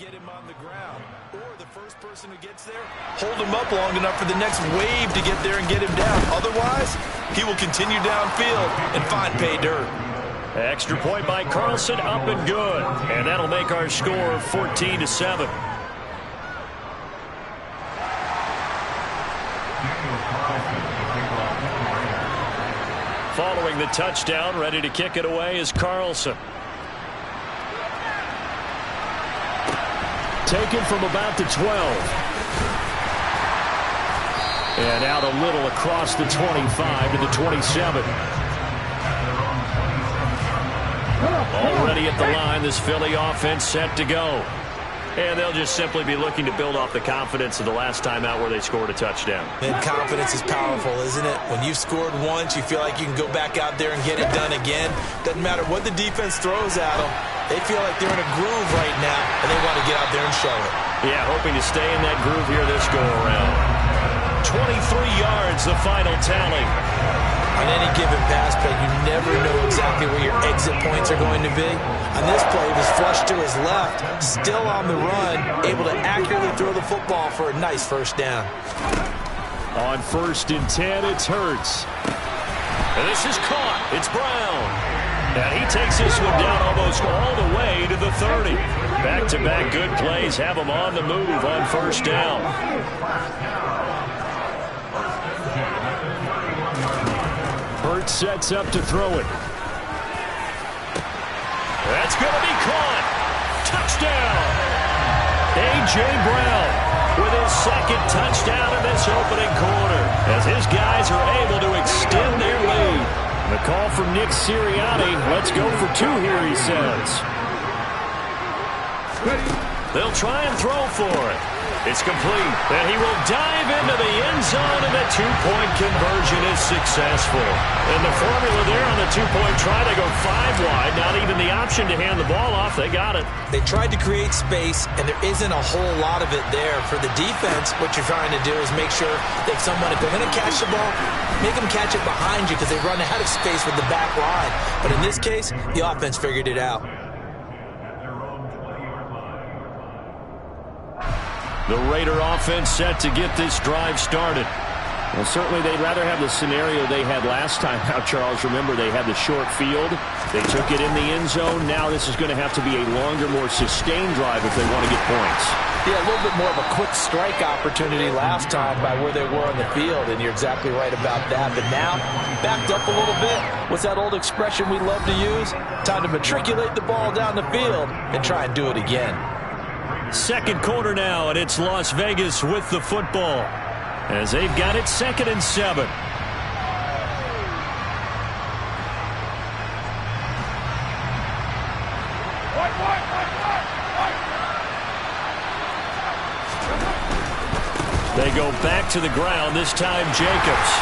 get him on the ground. Or the first person who gets there, hold him up long enough for the next wave to get there and get him down. Otherwise, he will continue downfield and find pay dirt. Extra point by Carlson, up and good. And that'll make our score 14-7. Following the touchdown, ready to kick it away is Carlson. Taken from about the 12. And out a little across the 25 to the 27. Already at the line, this Philly offense set to go. And they'll just simply be looking to build off the confidence of the last time out where they scored a touchdown. And confidence is powerful, isn't it? When you've scored once, you feel like you can go back out there and get it done again. Doesn't matter what the defense throws at them. They feel like they're in a groove right now, and they want to get out there and show it. Yeah, hoping to stay in that groove here this go-around. 23 yards, the final tally. On any given pass play, you never know exactly where your exit points are going to be. On this play, it was flushed to his left, still on the run, able to accurately throw the football for a nice first down. On 1st and 10, it's Hurts. And this is caught. It's Brown. And he takes this one down almost all the way to the 30. Back-to-back good plays have him on the move on 1st down. Hurts sets up to throw it. That's going to be caught. Touchdown. A.J. Brown with his 2nd touchdown in this opening quarter as his guys are able to extend their lead. The call from Nick Sirianni. Let's go for 2 here, he says. They'll try and throw for it. It's complete, and he will dive into the end zone, and the 2-point conversion is successful. And the formula there on the 2-point try, they go 5 wide, not even the option to hand the ball off. They got it. They tried to create space, and there isn't a whole lot of it there. For the defense, what you're trying to do is make sure that someone, if they're going to catch the ball, make them catch it behind you because they run out of space with the back line. But in this case, the offense figured it out. The Raider offense set to get this drive started. Well, certainly they'd rather have the scenario they had last time out, Charles. Remember, they had the short field. They took it in the end zone. Now this is going to have to be a longer, more sustained drive if they want to get points. Yeah, a little bit more of a quick strike opportunity last time by where they were on the field, and you're exactly right about that. But now, backed up a little bit. What's that old expression we love to use? Time to matriculate the ball down the field and try and do it again. 2nd quarter now, and it's Las Vegas with the football as they've got it 2nd and 7. They go back to the ground. This time Jacobs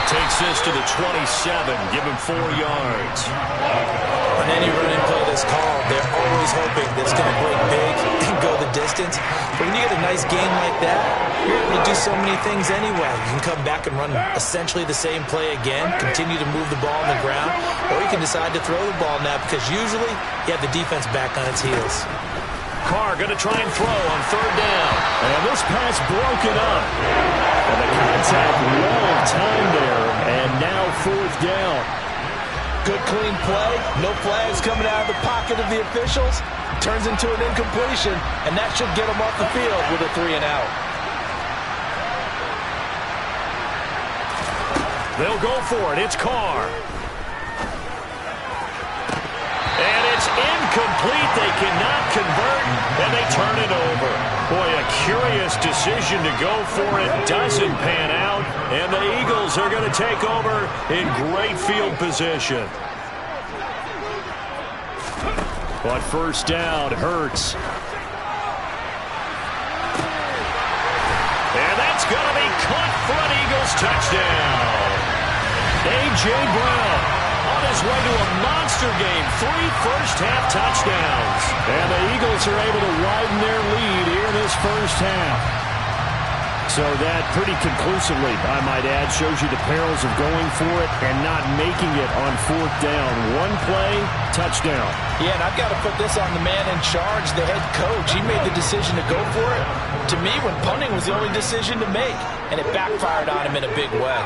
takes this to the 27. Give him 4 yards. On any running play that's called, they're always hoping that it's going to break big and go the distance. But when you get a nice game like that, you're able to do so many things anyway. You can come back and run essentially the same play again, continue to move the ball on the ground, or you can decide to throw the ball now because usually you have the defense back on its heels. Carr going to try and throw on 3rd down. And this pass broken up. And the contact well timed there. And now 4th down. Good clean play. No flags coming out of the pocket of the officials. Turns into an incompletion. And that should get them off the field with a 3 and out. They'll go for it. It's Carr. And it's incomplete. They cannot convert, and they turn it over. Boy, a curious decision to go for it. Doesn't pan out, and the Eagles are going to take over in great field position. But 1st down, Hurts. And that's going to be caught for an Eagles touchdown. A.J. Brown on his way to a monster game. 3 first-half touchdowns. And the Eagles are able to widen their lead here in this first half. So that pretty conclusively, I might add, shows you the perils of going for it and not making it on fourth down. One play, touchdown. Yeah, and I've got to put this on the man in charge, the head coach. He made the decision to go for it. To me, when punting was the only decision to make, and it backfired on him in a big way.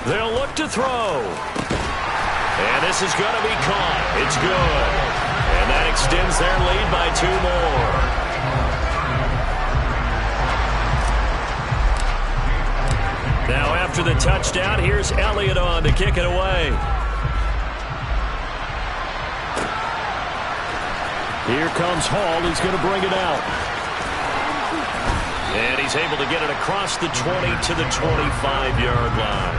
They'll look to throw. And this is going to be caught. It's good. And that extends their lead by 2 more. Now after the touchdown, here's Elliott on to kick it away. Here comes Hall. He's going to bring it out. And he's able to get it across the 20 to the 25-yard line.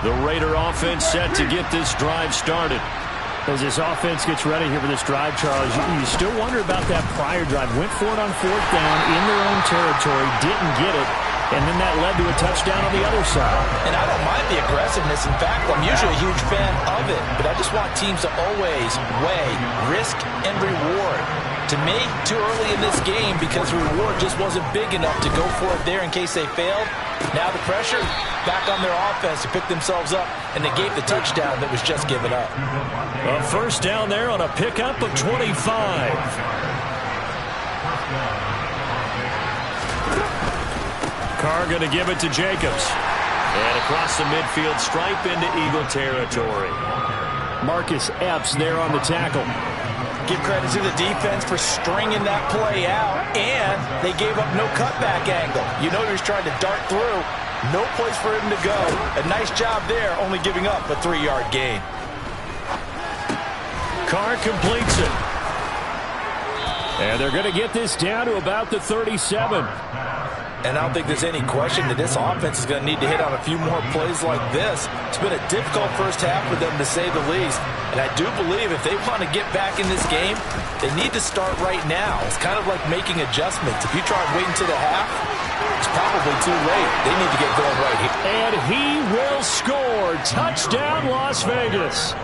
The Raider offense set to get this drive started. As this offense gets ready here for this drive, Charles, you still wonder about that prior drive. Went for it on fourth down in their own territory, didn't get it, and then that led to a touchdown on the other side. And I don't mind the aggressiveness. In fact, I'm usually a huge fan of it, but I just want teams to always weigh risk and reward. To me, too early in this game because the reward just wasn't big enough to go for it there in case they failed. Now the pressure back on their offense to pick themselves up, and they gave the touchdown that was just given up. A first down there on a pickup of 25. Carr going to give it to Jacobs. And across the midfield stripe into Eagle territory. Marcus Epps there on the tackle. Give credit to the defense for stringing that play out, and they gave up no cutback angle. You know he was trying to dart through. No place for him to go. A nice job there, only giving up a 3-yard gain. Carr completes it. And they're going to get this down to about the 37. And I don't think there's any question that this offense is going to need to hit on a few more plays like this. It's been a difficult first half for them, to say the least. And I do believe if they want to get back in this game, they need to start right now. It's kind of like making adjustments. If you try waiting to the half, it's probably too late. They need to get going right here. And he will score. Touchdown, Las Vegas.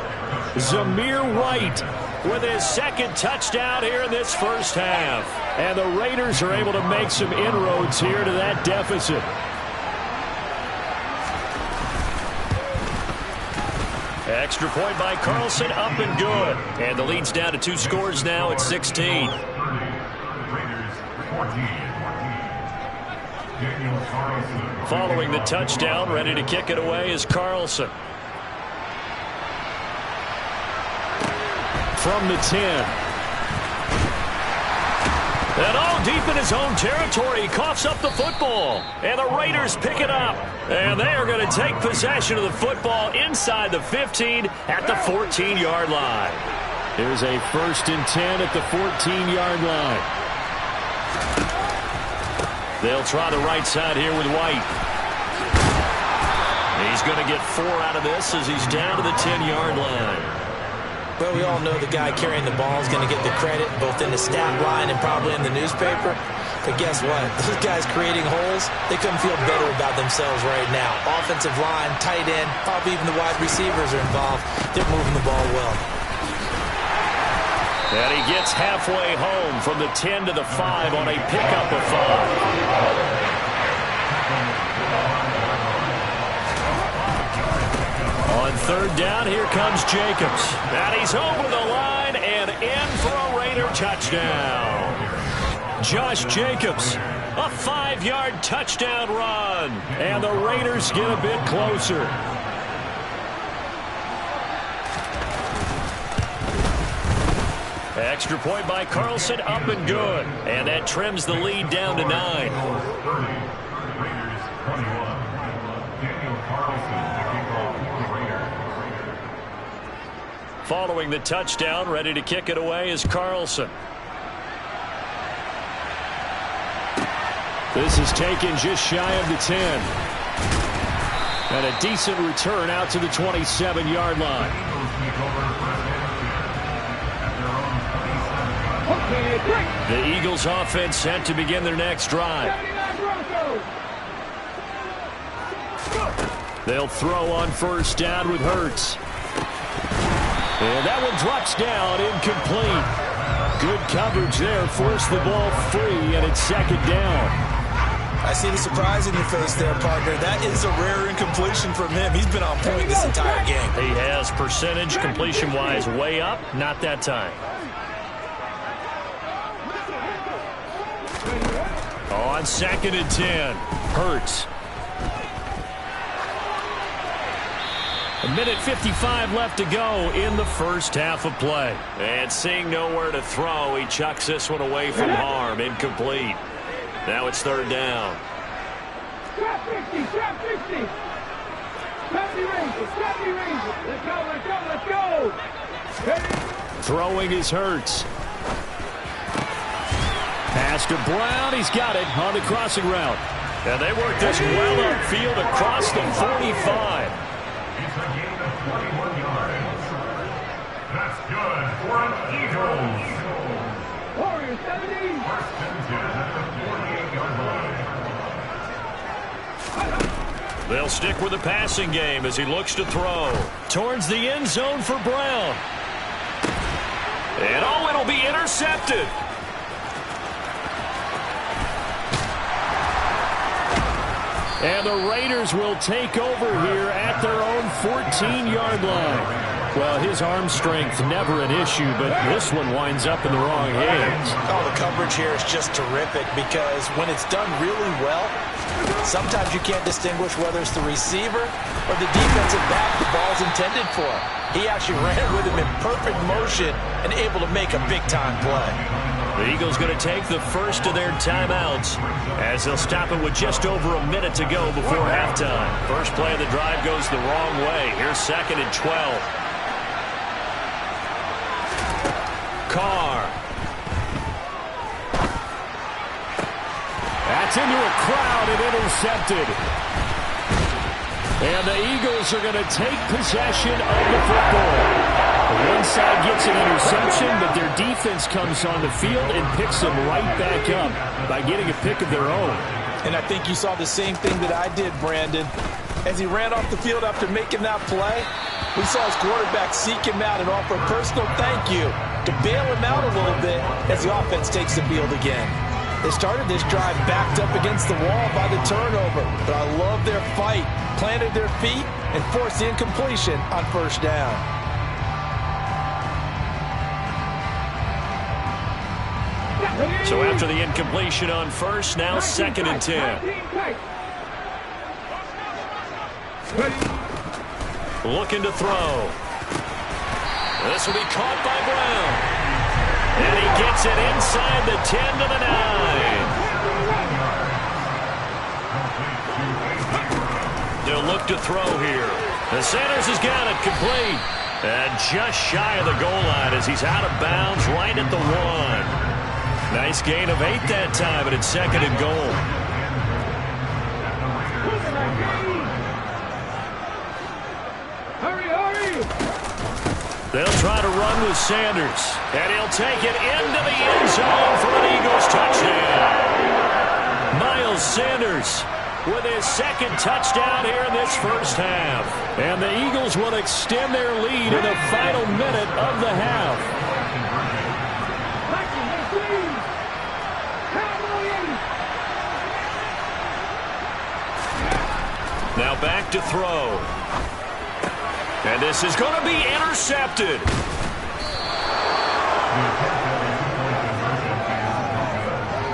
Zamir White with his second touchdown here in this first half. And the Raiders are able to make some inroads here to that deficit. Extra point by Carlson, up and good. And the lead's down to 2 scores now at 16. Following the touchdown, ready to kick it away is Carlson. From the 10. And all deep in his own territory, he coughs up the football. And the Raiders pick it up. And they are going to take possession of the football inside the 15 at the 14-yard line. There's a 1st and 10 at the 14-yard line. They'll try the right side here with White. He's going to get 4 out of this as he's down to the 10-yard line. Well, we all know the guy carrying the ball is going to get the credit both in the stat line and probably in the newspaper. But guess what? Those guys creating holes, they couldn't feel better about themselves right now. Offensive line, tight end, probably even the wide receivers are involved. They're moving the ball well. And he gets halfway home from the 10 to the 5 on a pickup of 5. On third down, here comes Jacobs. And he's over the line and in for a Raider touchdown. Josh Jacobs, a 5-yard touchdown run. And the Raiders get a bit closer. Extra point by Carlson, up and good. And that trims the lead down to 9. Following the touchdown, ready to kick it away is Carlson. This is taken just shy of the 10. And a decent return out to the 27-yard line. The Eagles offense set to begin their next drive. They'll throw on first down with Hurts. And that one drops down, incomplete. Good coverage there, forced the ball free, and it's second down. I see the surprise in your face there, partner. That is a rare incompletion from him. He's been on point this entire game. He has percentage, completion-wise, way up. Not that time. On 2nd and 10, Hurts. A minute 55 left to go in the first half of play. And seeing nowhere to throw, he chucks this one away from harm. Incomplete. Now it's third down. Trap 50, trap 50. Trap the Rangers, trap the Rangers. Let's go, let's go, let's go. Ready? Throwing is Hurts. Pass to Brown. He's got it on the crossing route. And they work this well upfield across the 45. It's a gain of 21 yards. That's good for an Eagles. Warriors 17. First and 10 at the 48-yard line. They'll stick with the passing game as he looks to throw. Towards the end zone for Brown. And oh, it'll be intercepted. And the Raiders will take over here at their own 14-yard line. Well, his arm strength never an issue, but this one winds up in the wrong hands. Oh, the coverage here is just terrific because when it's done really well, sometimes you can't distinguish whether it's the receiver or the defensive back the ball's intended for. He actually ran with him in perfect motion and able to make a big-time play. The Eagles going to take the first of their timeouts as they'll stop it with just over a minute to go before halftime. First play of the drive goes the wrong way. Here's 2nd and 12. Carr. That's into a crowd and intercepted. And the Eagles are going to take possession of the football. One side gets an interception, but their defense comes on the field and picks them right back up by getting a pick of their own. And I think you saw the same thing that I did, Brandon. As he ran off the field after making that play, we saw his quarterback seek him out and offer a personal thank you to bail him out a little bit as the offense takes the field again. They started this drive backed up against the wall by the turnover, but I love their fight, planted their feet, and forced the incompletion on first down. So after the incompletion on first, now 2nd and 10. Looking to throw. This will be caught by Brown. And he gets it inside the 10 to the 9. They'll look to throw here. The Sanders has got it complete. And just shy of the goal line as he's out of bounds right at the 1. Nice gain of 8 that time, but it's 2nd and goal. Hurry, hurry! They'll try to run with Sanders, and he'll take it into the end zone for an Eagles touchdown. Miles Sanders with his 2nd touchdown here in this first half. And the Eagles will extend their lead in the final minute of the half. Now back to throw. And this is going to be intercepted.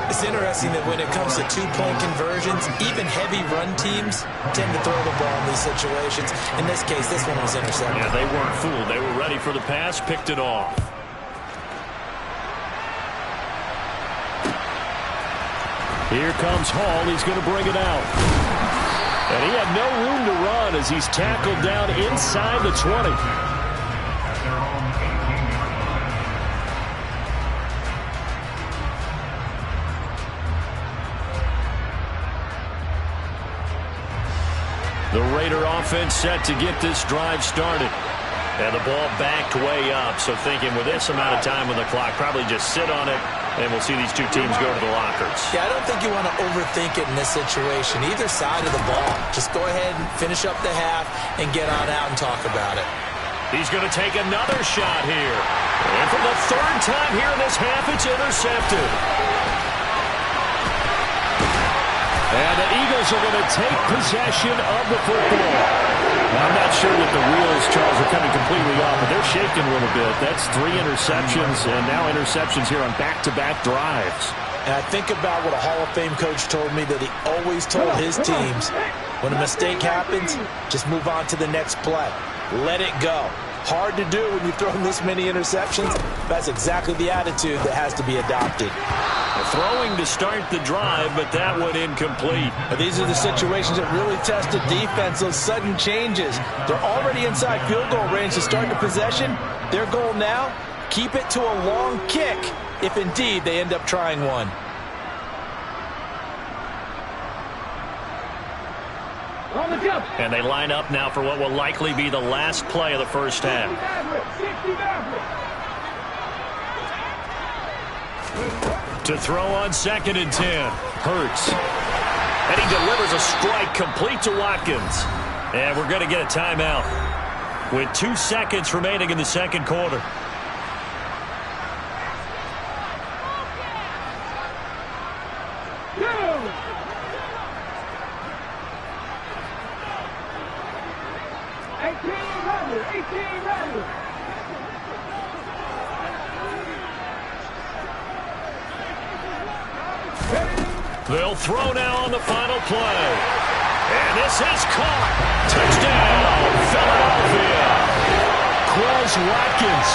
It's interesting that when it comes to two-point conversions, even heavy run teams tend to throw the ball in these situations. In this case, this one was intercepted. Yeah, they weren't fooled. They were ready for the pass, picked it off. Here comes Hall. He's going to bring it out. And he had no room to run as he's tackled down inside the 20. The Raider offense set to get this drive started. And the ball backed way up. So thinking with this amount of time on the clock, probably just sit on it, and we'll see these two teams go to the lockers. Yeah, I don't think you want to overthink it in this situation. Either side of the ball. Just go ahead and finish up the half and get on out and talk about it. He's going to take another shot here. And for the third time here in this half, it's intercepted. And the Eagles are going to take possession of the football. I'm not sure that the wheels, Charles, are coming completely off, but they're shaking a little bit. That's 3 interceptions, and now interceptions here on back-to-back drives. And I think about what a Hall of Fame coach told me, that he always told his teams, when a mistake happens, just move on to the next play. Let it go. Hard to do when you've thrown this many interceptions. That's exactly the attitude that has to be adopted. Throwing to start the drive, but that one incomplete. These are the situations that really test the defense, those sudden changes. They're already inside field goal range to start the possession. Their goal now, keep it to a long kick, if indeed they end up trying one. And they line up now for what will likely be the last play of the first half. To throw on 2nd and 10. Hurts. And he delivers a strike complete to Watkins. And we're going to get a timeout with 2 seconds remaining in the second quarter. They'll throw now on the final play. And this is caught. Touchdown, Philadelphia. Quez Watkins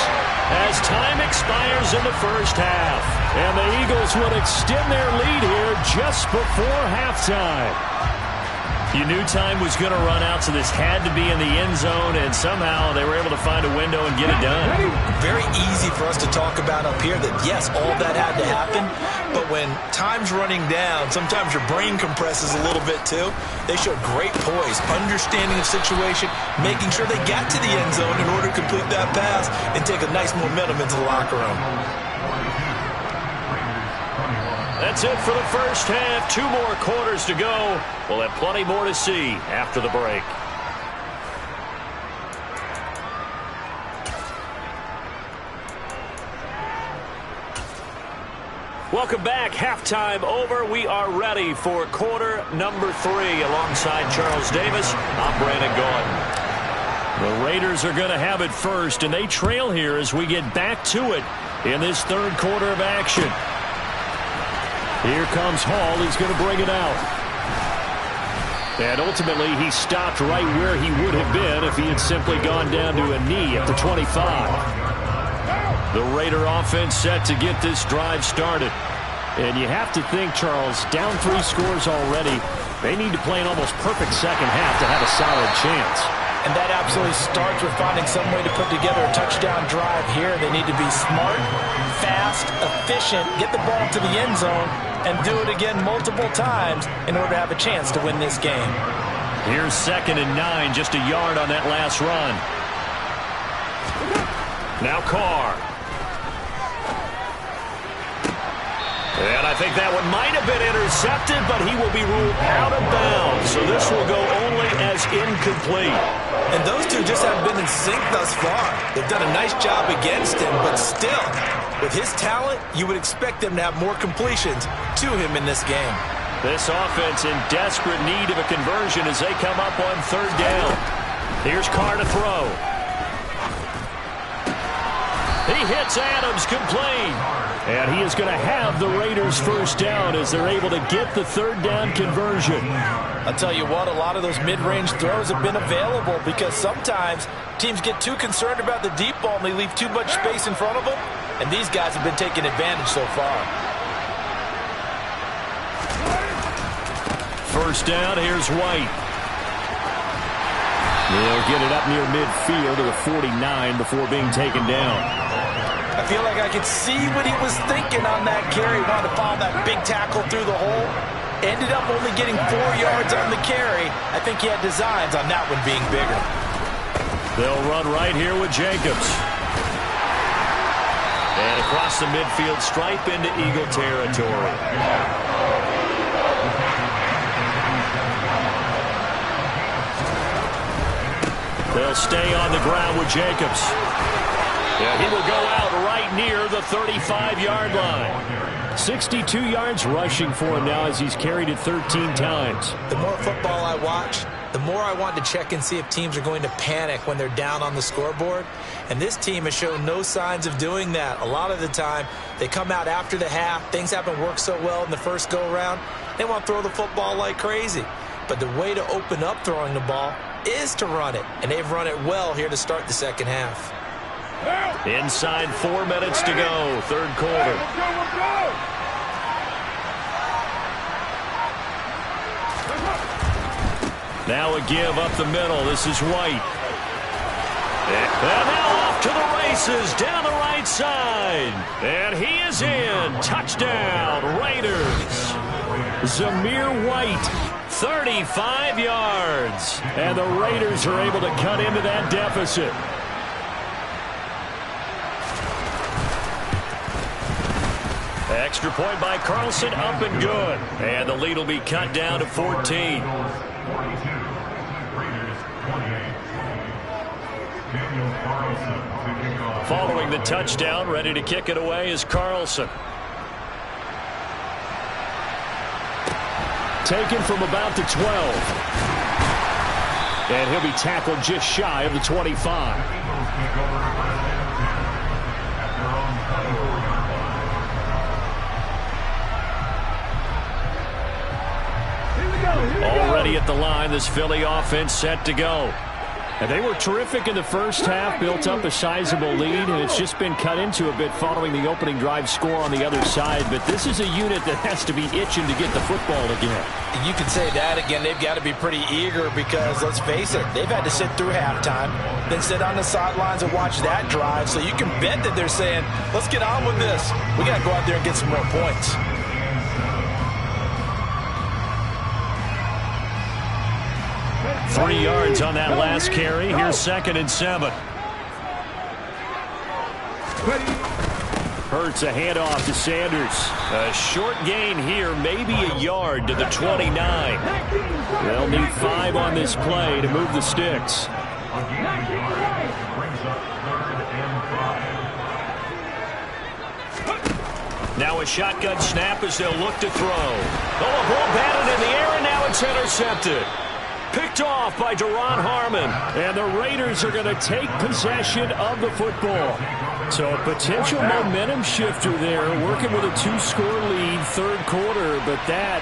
as time expires in the first half. And the Eagles would extend their lead here just before halftime. You knew time was going to run out, so this had to be in the end zone, and somehow they were able to find a window and get it done. Very easy for us to talk about up here that, yes, all that had to happen, but when time's running down, sometimes your brain compresses a little bit too. They showed great poise, understanding of situation, making sure they got to the end zone in order to complete that pass and take a nice momentum into the locker room. That's it for the first half. 2 more quarters to go. We'll have plenty more to see after the break. Welcome back. Halftime over. We are ready for quarter number 3. Alongside Charles Davis, I'm Brandon Gaudin. The Raiders are going to have it first, and they trail here as we get back to it in this third quarter of action. Here comes Hall. He's going to bring it out. And ultimately, he stopped right where he would have been if he had simply gone down to a knee at the 25. The Raider offense set to get this drive started. And you have to think, Charles, down 3 scores already. They need to play an almost perfect second half to have a solid chance. And that absolutely starts with finding some way to put together a touchdown drive here. They need to be smart, fast, efficient, get the ball to the end zone, and do it again multiple times in order to have a chance to win this game. Here's 2nd and 9, just a yard on that last run. Now Carr. And I think that one might have been intercepted, but he will be ruled out of bounds. So this will go only as incomplete. And those two just haven't been in sync thus far. They've done a nice job against him, but still, with his talent, you would expect them to have more completions to him in this game. This offense in desperate need of a conversion as they come up on 3rd down. Here's Carr to throw. He hits Adams complete. And he is going to have the Raiders first down as they're able to get the 3rd down conversion. I'll tell you what, a lot of those mid-range throws have been available because sometimes teams get too concerned about the deep ball and they leave too much space in front of them. And these guys have been taking advantage so far. First down, here's White. They'll get it up near midfield to the 49 before being taken down. I feel like I could see what he was thinking on that carry. Wanted to follow that big tackle through the hole. Ended up only getting 4 yards on the carry. I think he had designs on that one being bigger. They'll run right here with Jacobs. And across the midfield stripe into Eagle territory. They'll stay on the ground with Jacobs. Yeah, he will go out right near the 35-yard line. 62 yards rushing for him now as he's carried it 13 times. The more football I watch, the more I want to check and see if teams are going to panic when they're down on the scoreboard. And this team has shown no signs of doing that. A lot of the time, they come out after the half. Things haven't worked so well in the first go-around. They want to throw the football like crazy. But the way to open up throwing the ball is to run it. And they've run it well here to start the second half. Inside 4 minutes to go, third quarter. Now a give up the middle. This is White. And now off to the races down the right side. And he is in. Touchdown, Raiders. Zamir White, 35 yards. and the Raiders are able to cut into that deficit. Extra point by Carlson, up and good. And the lead will be cut down to 14. Following the touchdown, ready to kick it away is Carlson. Taken from about the 12. And he'll be tackled just shy of the 25. Already at the line, this Philly offense set to go. And they were terrific in the first half, built up a sizable lead, and it's just been cut into a bit following the opening drive score on the other side. But this is a unit that has to be itching to get the football again. You can say that again. They've got to be pretty eager because, let's face it, they've had to sit through halftime, then sit on the sidelines and watch that drive. So you can bet that they're saying, let's get on with this. We got to go out there and get some more points. Three yards on that last carry. Here's 2nd and 7. Hurts a handoff to Sanders. A short gain here, maybe a yard to the 29. They'll need 5 on this play to move the sticks. Now a shotgun snap as they'll look to throw. Oh, a ball batted in the air, and now it's intercepted. Picked off by Deron Harmon. And the Raiders are going to take possession of the football. So a potential momentum shifter there, working with a 2-score lead, third quarter, but that,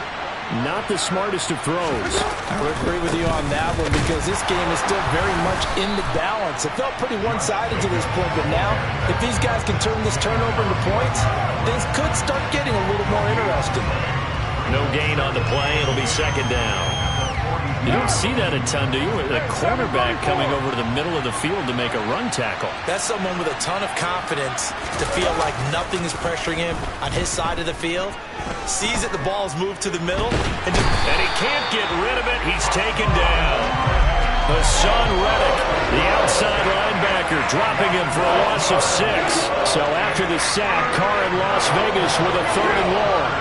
not the smartest of throws. I would agree with you on that one because this game is still very much in the balance. It felt pretty one-sided to this point, but now, if these guys can turn this turnover into points, things could start getting a little more interesting. No gain on the play. It'll be 2nd down. You don't see that a ton, do you? A cornerback coming over to the middle of the field to make a run tackle. That's someone with a ton of confidence to feel like nothing is pressuring him on his side of the field. Sees that the ball is moved to the middle. And he can't get rid of it. He's taken down. Hassan Reddick, the outside linebacker, dropping him for a loss of 6. So after the sack, Carr in Las Vegas with a 3rd and long.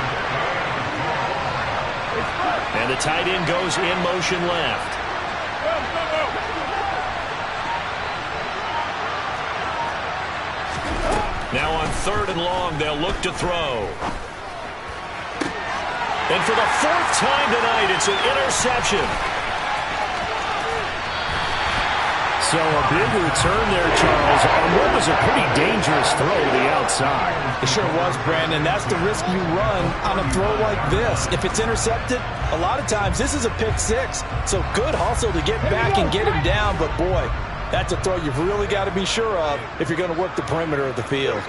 And the tight end goes in motion left. Now on 3rd and long, they'll look to throw. And for the 4th time tonight, it's an interception. So a big return there, Charles, on what was a pretty dangerous throw to the outside. It sure was, Brandon. That's the risk you run on a throw like this. If it's intercepted, a lot of times this is a pick 6. So good hustle to get back and get him down. But, boy, that's a throw you've really got to be sure of if you're going to work the perimeter of the field.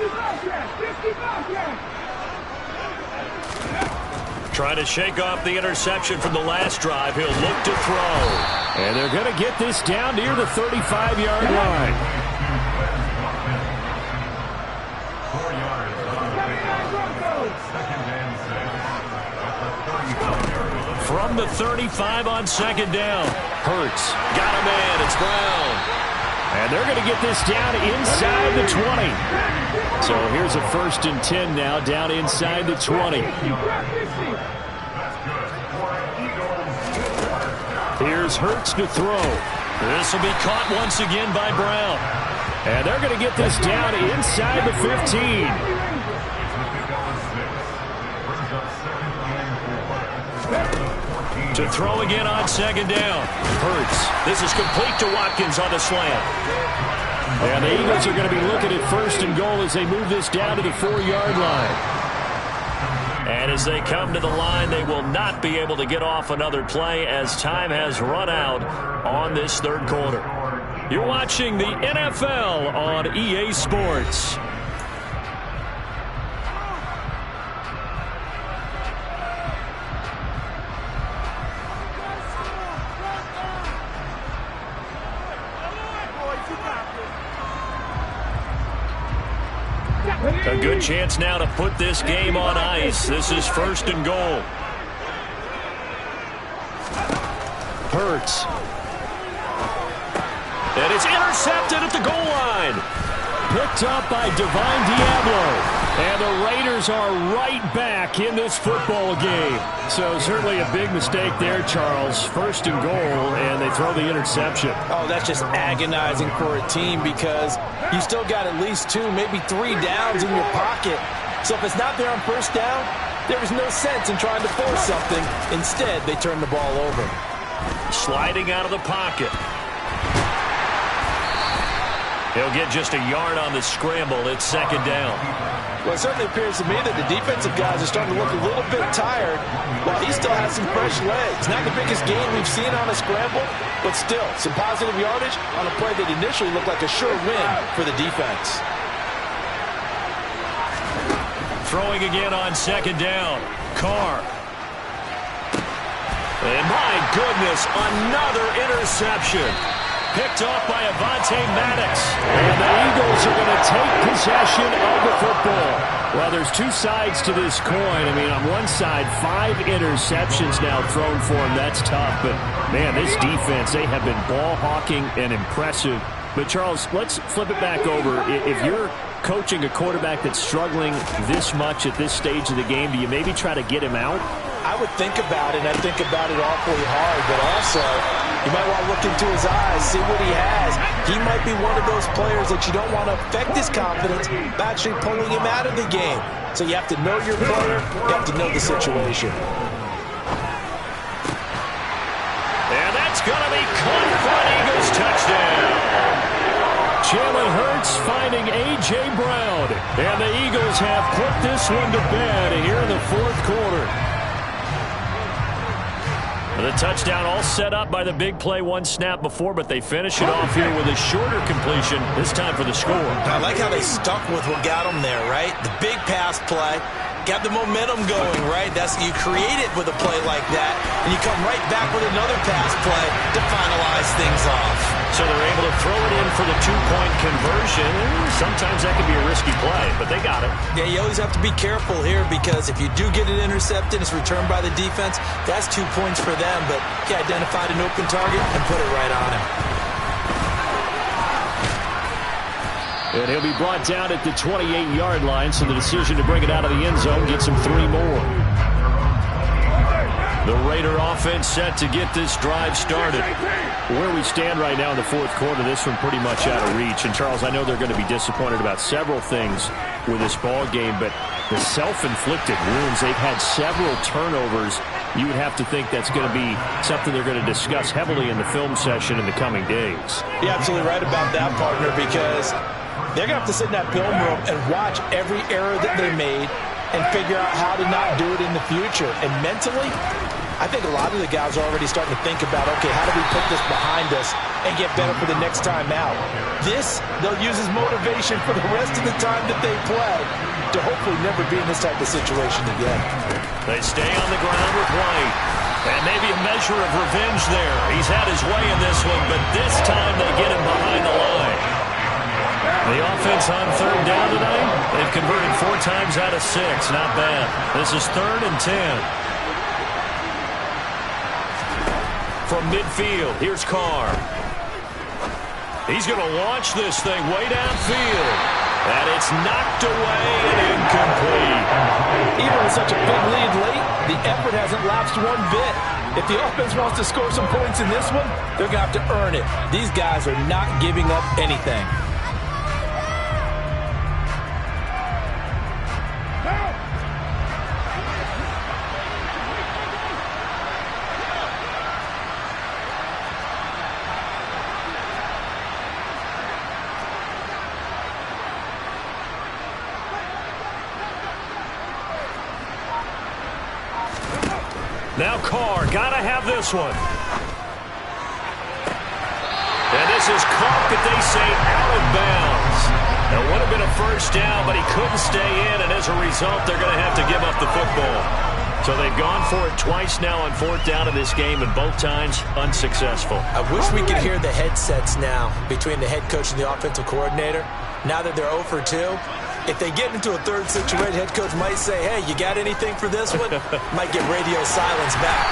Trying to shake off the interception from the last drive. He'll look to throw. And they're going to get this down near the 35-yard line. From the 35 on 2nd down. Hurts. Got a man. It's Brown. And they're going to get this down inside the 20. So here's a 1st and 10 now, down inside the 20. Here's Hurts to throw. This will be caught once again by Brown. And they're going to get this down inside the 15. To throw again on second down. Hurts. This is complete to Watkins on the slant. And the Eagles are going to be looking at first and goal as they move this down to the 4-yard line. And as they come to the line, they will not be able to get off another play as time has run out on this third quarter. You're watching the NFL on EA Sports. A good chance now to put this game on ice. This is first and goal. Hurts. And it's intercepted at the goal line. Picked up by Divine Diablo. And the Raiders are right back in this football game. So certainly a big mistake there, Charles. First and goal, and they throw the interception. Oh, that's just agonizing for a team because you still got at least 2, maybe 3 downs in your pocket. So if it's not there on first down, there was no sense in trying to force something. Instead, they turn the ball over. Sliding out of the pocket. He'll get just a yard on the scramble. It's second down. Well, it certainly appears to me that the defensive guys are starting to look a little bit tired while he still has some fresh legs. Not the biggest gain we've seen on a scramble, but still some positive yardage on a play that initially looked like a sure win for the defense. Throwing again on second down. Carr. And my goodness, another interception. Picked off by Avonte Maddox. And the Eagles are going to take possession of the football. Well, there's 2 sides to this coin. I mean, on one side, 5 interceptions now thrown for him. That's tough. But, man, this defense, they have been ball hawking and impressive. But, Charles, let's flip it back over. If you're coaching a quarterback that's struggling this much at this stage of the game, do you maybe try to get him out? I would think about it, and I think about it awfully hard, but also you might want to look into his eyes, see what he has. He might be one of those players that you don't want to affect his confidence by actually pulling him out of the game. So you have to know your player, you have to know the situation. And that's going to be caught for an Eagles touchdown. Jalen Hurts finding A.J. Brown. And the Eagles have put this one to bed here in the fourth quarter. The touchdown all set up by the big play 1 snap before, but they finish it off here with a shorter completion, this time for the score. I like how they stuck with what got them there, right? The big pass play, got the momentum going, right? That's you create it with a play like that, and you come right back with another pass play to finalize things off. So they're able to throw it in for the 2-point conversion. Sometimes that can be a risky play, but they got it. Yeah, you always have to be careful here because if you do get it intercepted, it's returned by the defense, that's 2 points for them, but he identified an open target and put it right on him. And he'll be brought down at the 28-yard line, so the decision to bring it out of the end zone gets him 3 more. The Raider offense set to get this drive started. Where we stand right now in the fourth quarter, this one pretty much out of reach. And, Charles, I know they're going to be disappointed about several things with this ball game, but the self-inflicted wounds, they've had several turnovers. You would have to think that's going to be something they're going to discuss heavily in the film session in the coming days. You're absolutely right about that, partner, because they're going to have to sit in that film room and watch every error that they made and figure out how to not do it in the future. And mentally, I think a lot of the guys are already starting to think about, okay, how do we put this behind us and get better for the next time out? This, they'll use as motivation for the rest of the time that they play to hopefully never be in this type of situation again. They stay on the ground with White. And maybe a measure of revenge there. He's had his way in this one, but this time they get him behind the line. The offense on third down tonight, they've converted 4 times out of 6. Not bad. This is 3rd and 10. From midfield, here's Carr. He's going to launch this thing way downfield. And it's knocked away and incomplete. Even with such a big lead late, the effort hasn't lapsed one bit. If the offense wants to score some points in this one, they're going to have to earn it. These guys are not giving up anything. Now Carr, gotta have this one. And this is caught, but they say out of bounds. That would have been a first down, but he couldn't stay in, and as a result, they're going to have to give up the football. So they've gone for it twice now on fourth down in this game, and both times unsuccessful. I wish we could hear the headsets now between the head coach and the offensive coordinator. Now that they're 0 for 2, if they get into a third situation, head coach might say, hey, you got anything for this one? Might get radio silence back.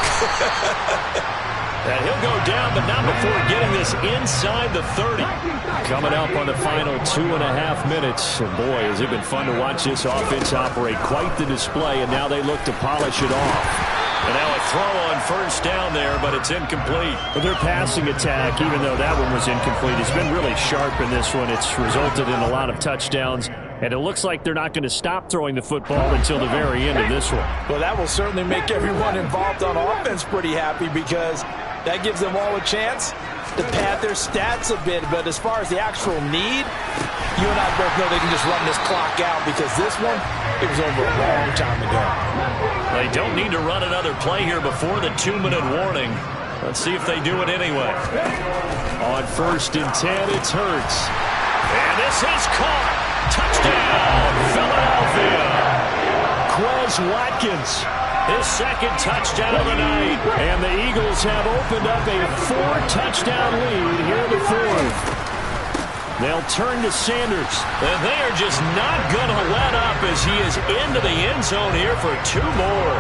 And he'll go down, but not before getting this inside the 30. Coming up on the final 2.5 minutes. And boy, has it been fun to watch this offense operate. Quite the display, and now they look to polish it off. And now a throw on first down there, but it's incomplete. But their passing attack, even though that one was incomplete, has been really sharp in this one. It's resulted in a lot of touchdowns. And it looks like they're not going to stop throwing the football until the very end of this one. Well, that will certainly make everyone involved on offense pretty happy, because that gives them all a chance to pad their stats a bit. But as far as the actual need, you and I both know they can just run this clock out, because this one, it was over a long time ago. They don't need to run another play here before the 2-minute warning. Let's see if they do it anyway. On 1st and 10, it's Hurts. And this is caught. Touchdown, Philadelphia. Quez Watkins, his second touchdown of the night. And the Eagles have opened up a 4-touchdown lead here in the 4th. They'll turn to Sanders. And they are just not going to let up as he is into the end zone here for 2 more.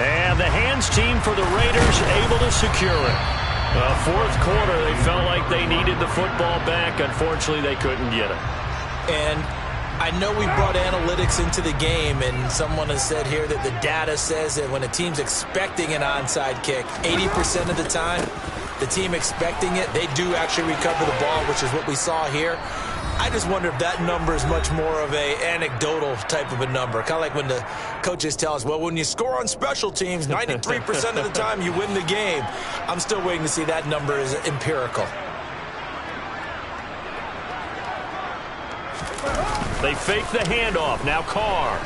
And the hands team for the Raiders able to secure it. Fourth quarter, they felt like they needed the football back. Unfortunately, they couldn't get it. And I know we brought analytics into the game, and someone has said here that the data says that when a team's expecting an onside kick, 80% of the time, the team expecting it, they do actually recover the ball, which is what we saw here. I just wonder if that number is much more of a anecdotal type of a number. Kind of like when the coaches tell us, well, when you score on special teams, 93% of the time you win the game. I'm still waiting to see that number is empirical. They fake the handoff. Now Carr.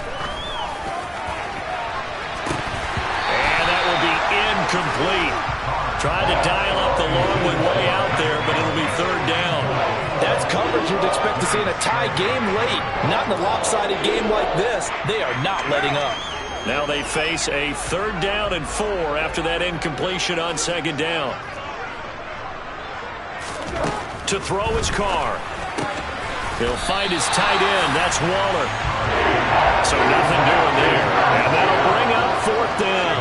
And that will be incomplete. Tried to dial up the long one way out there, but it'll be 3rd down. That's coverage you'd expect to see in a tie game late. Not in a lopsided game like this. They are not letting up. Now they face a 3rd down and 4 after that incompletion on 2nd down. To throw is Carr. He'll find his tight end. That's Waller. So nothing doing there. And that'll bring up 4th down.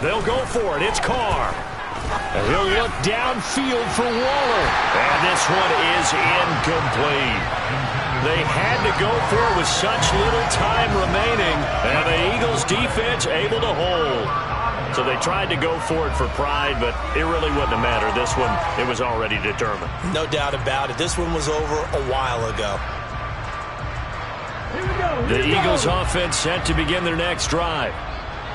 They'll go for it. It's Carr. And he'll look downfield for Waller. And this one is incomplete. They had to go for it with such little time remaining. And the Eagles defense able to hold. So they tried to go for it for pride, but it really wouldn't have mattered. This one, it was already determined. No doubt about it. This one was over a while ago. The Eagles offense set to begin their next drive.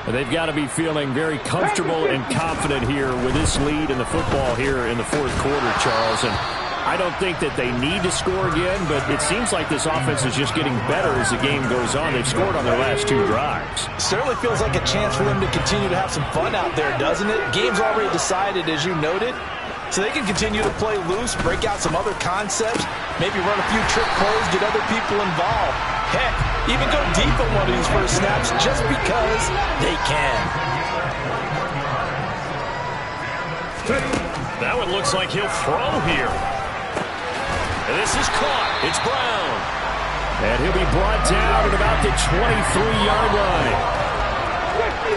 They've got to be feeling very comfortable and confident here with this lead in the football here in the 4th quarter, Charles. And I don't think that they need to score again, but it seems like this offense is just getting better as the game goes on. They've scored on their last 2 drives. Certainly feels like a chance for them to continue to have some fun out there, doesn't it? Game's already decided, as you noted. So they can continue to play loose, break out some other concepts, maybe run a few trick plays, get other people involved. Heck, even go deep on one of these first snaps just because they can. That one looks like he'll throw here. And this is caught. It's Brown. And he'll be brought down at about the 23-yard line. 60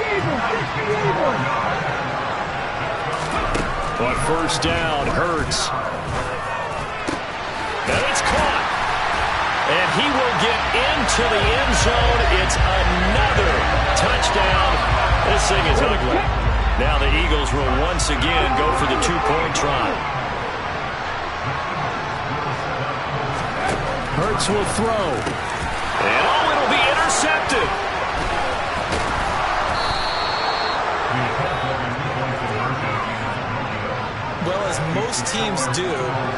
But first down, Hurts. And it's caught. And he will get into the end zone. It's another touchdown. This thing is ugly. Now the Eagles will once again go for the two-point try. Hurts will throw. And oh, it'll be intercepted. Well, as most teams do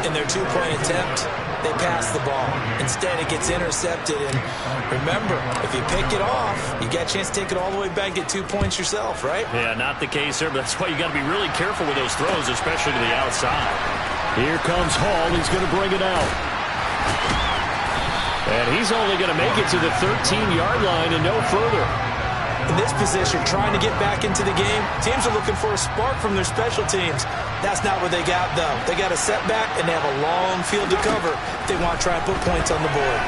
in their two-point attempt, they pass the ball. Instead, it gets intercepted. And remember, if you pick it off, you got a chance to take it all the way back, get 2 points yourself, right? Yeah, not the case there, but that's why you got to be really careful with those throws, especially to the outside. Here comes Hall. He's going to bring it out. And he's only going to make it to the 13-yard line and no further. In this position, trying to get back into the game, teams are looking for a spark from their special teams. That's not what they got, though. They got a setback, and they have a long field to cover if they want to try and put points on the board.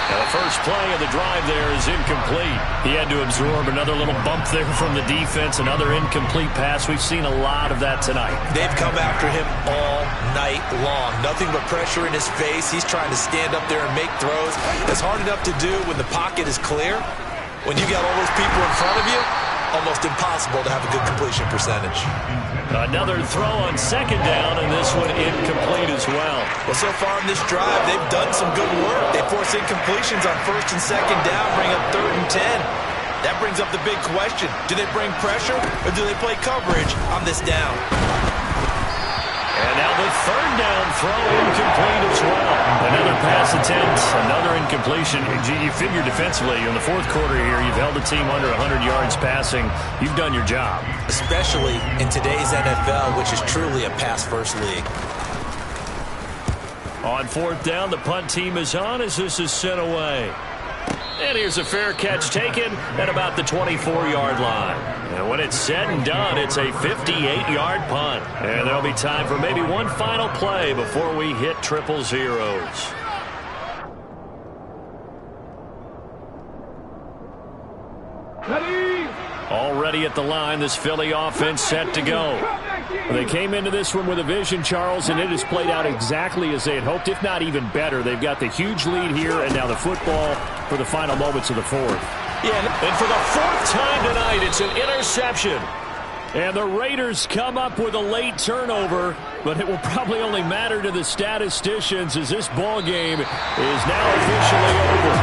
Now the first play of the drive there is incomplete. He had to absorb another little bump there from the defense, another incomplete pass. We've seen a lot of that tonight. They've come after him all night long. Nothing but pressure in his face. He's trying to stand up there and make throws. It's hard enough to do when the pocket is clear. When you got all those people in front of you, almost impossible to have a good completion percentage. Another throw on second down, and this one incomplete as well. Well, so far in this drive, they've done some good work. They force incompletions on first and second down, bring up 3rd and 10. That brings up the big question. Do they bring pressure, or do they play coverage on this down? And now the third down throw incomplete as well. Another pass attempt, another incompletion. You figure defensively in the fourth quarter here, you've held the team under 100 yards passing. You've done your job. Especially in today's NFL, which is truly a pass-first league. On fourth down, the punt team is on as this is sent away. And here's a fair catch taken at about the 24-yard line. And when it's said and done, it's a 58-yard punt. And there'll be time for maybe one final play before we hit triple zeros. Ready? Already at the line, this Philly offense set to go. They came into this one with a vision, Charles, and it has played out exactly as they had hoped, if not even better. They've got the huge lead here, and now the football for the final moments of the fourth. Yeah, and for the fourth time tonight, it's an interception. And the Raiders come up with a late turnover, but it will probably only matter to the statisticians as this ball game is now officially over.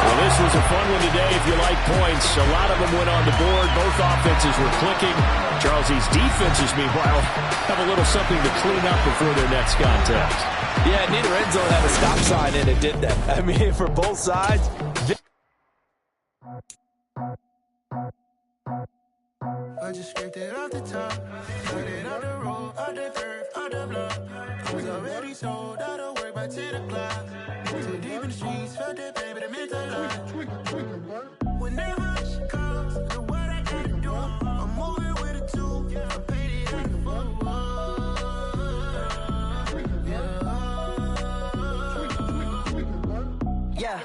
Well, this was a fun one today if you like points. A lot of them went on the board. Both offenses were clicking. Charles, these defenses, meanwhile, have a little something to clean up before their next contest. Yeah, neither end zone had a stop sign in it, did that? I mean, for both sides. I just scraped it off the top, got it on the road, on the turf, on the block. I was already sold out of work by 10 o'clock. Too deep in the streets, felt that pain, but it meant a lot. Whenever she calls, know what I gotta do. I'm moving with a two, I paid it at the yeah.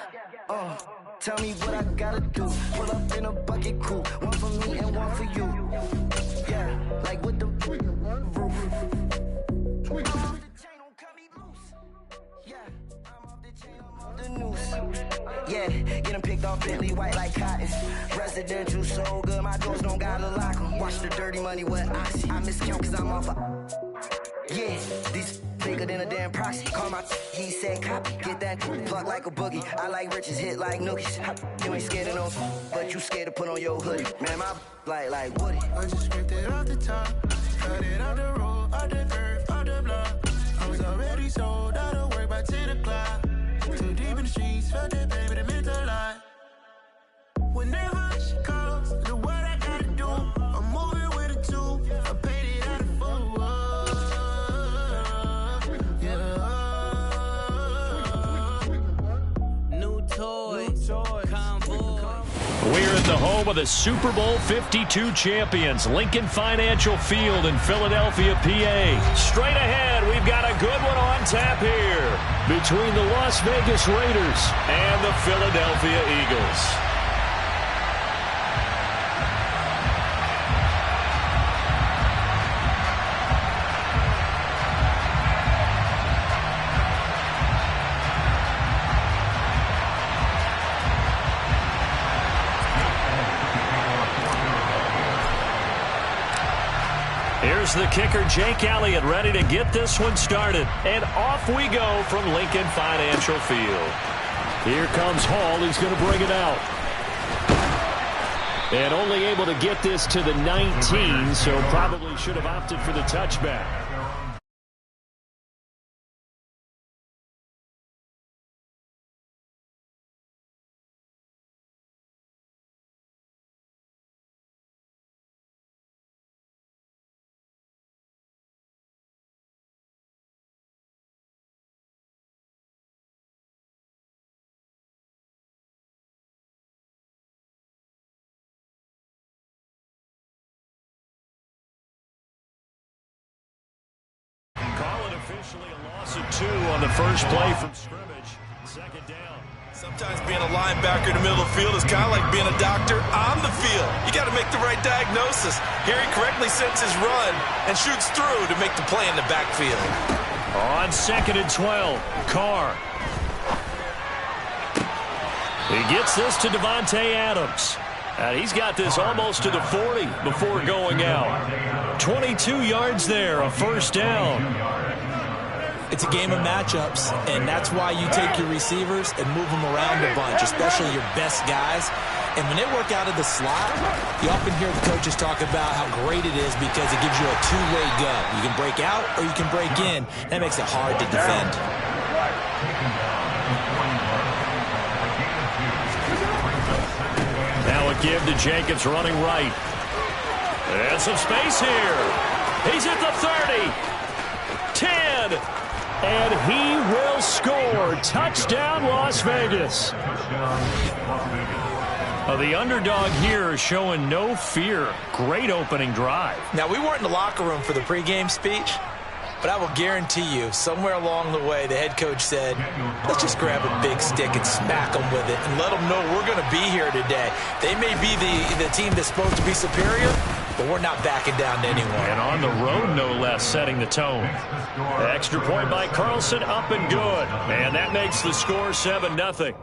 Tell me what I gotta do. Pull up in a bucket crew, one for me and one for you. Yeah, like with the roof. Yeah, I'm off the chain, I'm off the noose. Yeah, get them picked off Bentley white like cotton. Residential so good, my doors don't gotta lock them. Watch the dirty money with oxy. I miscount cause I'm off a yeah, these bigger than a damn proxy. Call my he said copy. Get that plug like a boogie. I like riches, hit like nookies. You ain't scared of no, but you scared to put on your hoodie. Man, my like Woody. I just scraped it off the top, got it on the road, on the turf, on the block. I was already sold out of work by 10 o'clock. Too deep in the streets, felt that pain, but it meant a lot. Whenever she calls, know what I gotta do. I'm moving with a two, I paid it out of We're at the home of the Super Bowl 52 champions, Lincoln Financial Field in Philadelphia, PA. Straight ahead, we've got a good one on tap here between the Las Vegas Raiders and the Philadelphia Eagles. Here's the kicker, Jake Elliott, ready to get this one started. And off we go from Lincoln Financial Field. Here comes Hall. He's going to bring it out. And only able to get this to the 19, so probably should have opted for the touchback. Officially a loss of 2 on the first play from scrimmage. Second down. Sometimes being a linebacker in the middle of the field is kind of like being a doctor on the field. You got to make the right diagnosis. Here he correctly sets his run and shoots through to make the play in the backfield. On 2nd and 12, Carr. He gets this to Devontae Adams. And he's got this almost to the 40 before going out. 22 yards there, a first down. It's a game of matchups, and that's why you take your receivers and move them around a bunch, especially your best guys. And when they work out of the slot, you often hear the coaches talk about how great it is because it gives you a two-way go. You can break out or you can break in. That makes it hard to defend. Now a give to Jacobs running right. And some space here. He's at the 30. 10. And he will score. Touchdown, Las Vegas. The underdog here is showing no fear. Great opening drive. Now, we weren't in the locker room for the pregame speech, but I will guarantee you, somewhere along the way, the head coach said, let's just grab a big stick and smack them with it and let them know we're going to be here today. They may be the team that's supposed to be superior, but we're not backing down to anyone. And on the road, no less, setting the tone. Extra point by Carlson, up and good. And that makes the score 7-0.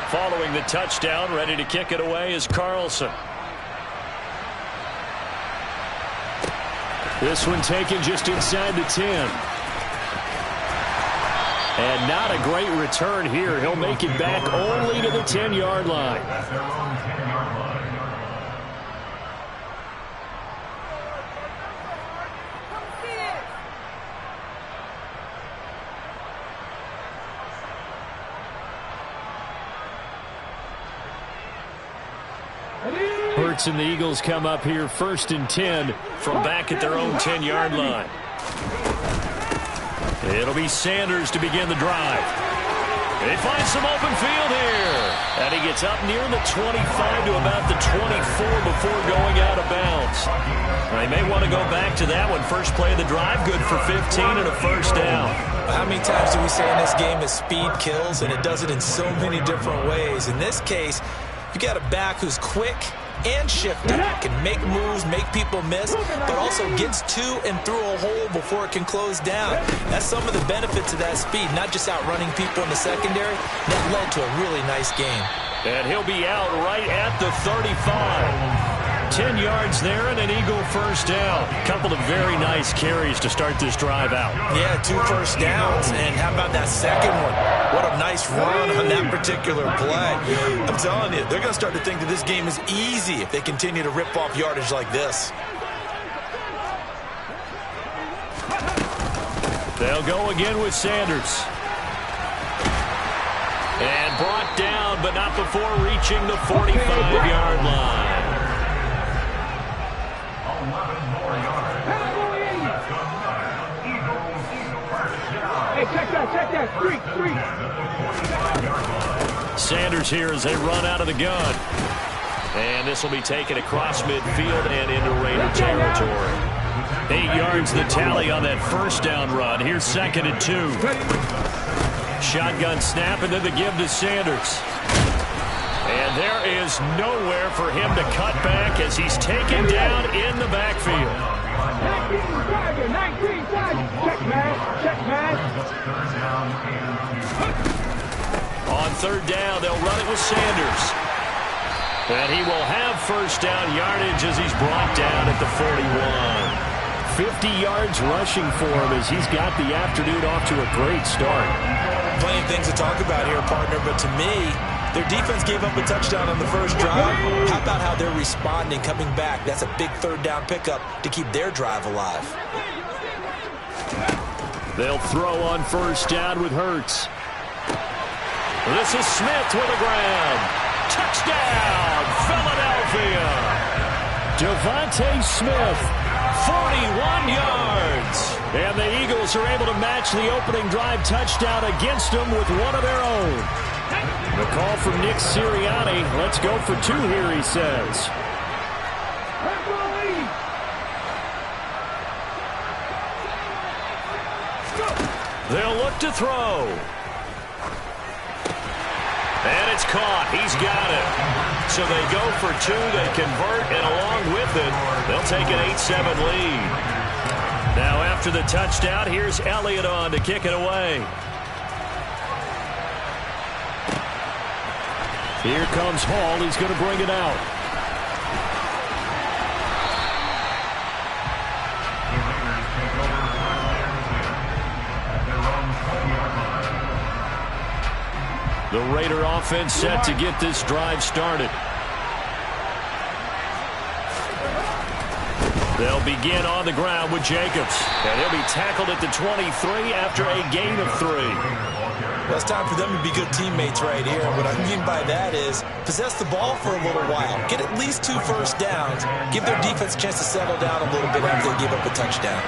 Following the touchdown, ready to kick it away is Carlson. This one taken just inside the 10. And not a great return here. He'll make it back only to the 10-yard line. Hurts and the Eagles come up here 1st and 10 from back at their own 10-yard line. It'll be Sanders to begin the drive. He finds some open field here. And he gets up near the 25 to about the 24 before going out of bounds. They may want to go back to that one. First play of the drive, good for 15 and a first down. How many times do we say in this game that speed kills, and it does it in so many different ways? In this case, you got a back who's quick and shifty, can make moves, make people miss, but also gets to and through a hole before it can close down. That's some of the benefits of that speed, not just outrunning people in the secondary. That led to a really nice game. And he'll be out right at the 35. 10 yards there and an Eagle first down. Couple of very nice carries to start this drive out. Yeah, 2 first downs. And how about that second one? What a nice run on that particular play. I'm telling you, they're going to start to think that this game is easy if they continue to rip off yardage like this. They'll go again with Sanders. And brought down, but not before reaching the 45-yard line. 11 more yards. Hey, check that. Streak. Sanders here as they run out of the gun. And this will be taken across midfield and into Raider territory. 8 yards the tally on that first down run. Here's 2nd and 2. Shotgun snap and then the give to Sanders. And there is nowhere for him to cut back as he's taken down in the backfield. 19 Tiger. Check, man. On 3rd down, they'll run it with Sanders. And he will have first down yardage as he's brought down at the 41. 50 yards rushing for him as he's got the afternoon off to a great start. Plenty of things to talk about here, partner, but to me, their defense gave up a touchdown on the first drive. How about how they're responding, coming back? That's a big 3rd down pickup to keep their drive alive. They'll throw on first down with Hurts. This is Smith with a grab. Touchdown, Philadelphia. Devontae Smith, 41 yards. and the Eagles are able to match the opening drive touchdown against them with one of their own. The call from Nick Sirianni. Let's go for 2 here, he says. They'll look to throw. And it's caught. He's got it. So they go for 2. They convert, and along with it, they'll take an 8-7 lead. Now after the touchdown, here's Elliott on to kick it away. Here comes Hall. He's going to bring it out. The Raider offense set to get this drive started. They'll begin on the ground with Jacobs. And he'll be tackled at the 23 after a gain of 3. Well, it's time for them to be good teammates right here. What I mean by that is possess the ball for a little while. Get at least 2 first downs. Give their defense a chance to settle down a little bit after they give up a touchdown.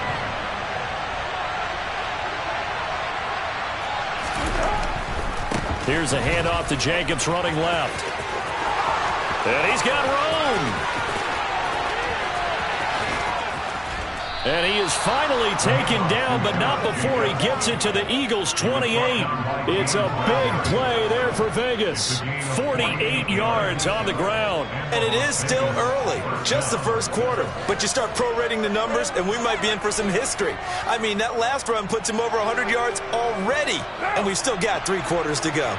Here's a handoff to Jacobs running left. And he's got room. And he is finally taken down, but not before he gets it to the Eagles' 28. It's a big play there for Vegas. 48 yards on the ground. And it is still early, just the first quarter. But you start prorating the numbers, and we might be in for some history. I mean, that last run puts him over 100 yards already, and we've still got 3 quarters to go.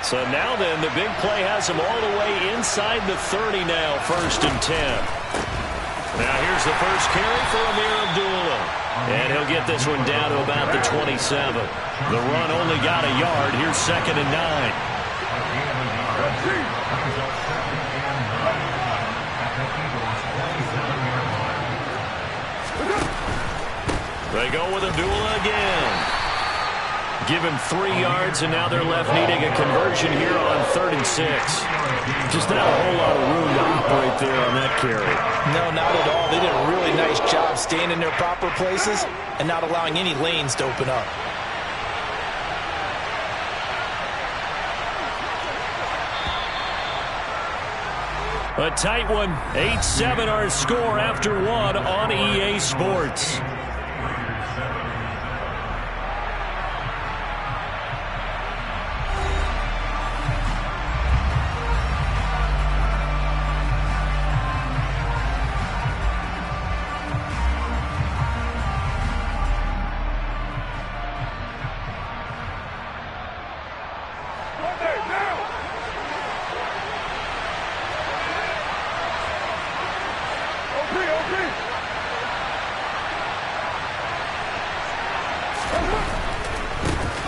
So now then, the big play has him all the way inside the 30 now, 1st and 10. Now here's the first carry for Amir Abdullah. And he'll get this one down to about the 27. The run only got a yard. Here's 2nd and 9. They go with Abdullah again. Give him 3 yards, and now they're left needing a conversion here on 3rd and 6. Just not a whole lot of room to operate there on that carry. No, not at all. They did a really nice job staying in their proper places and not allowing any lanes to open up. A tight one. 8-7 our score after 1 on EA Sports.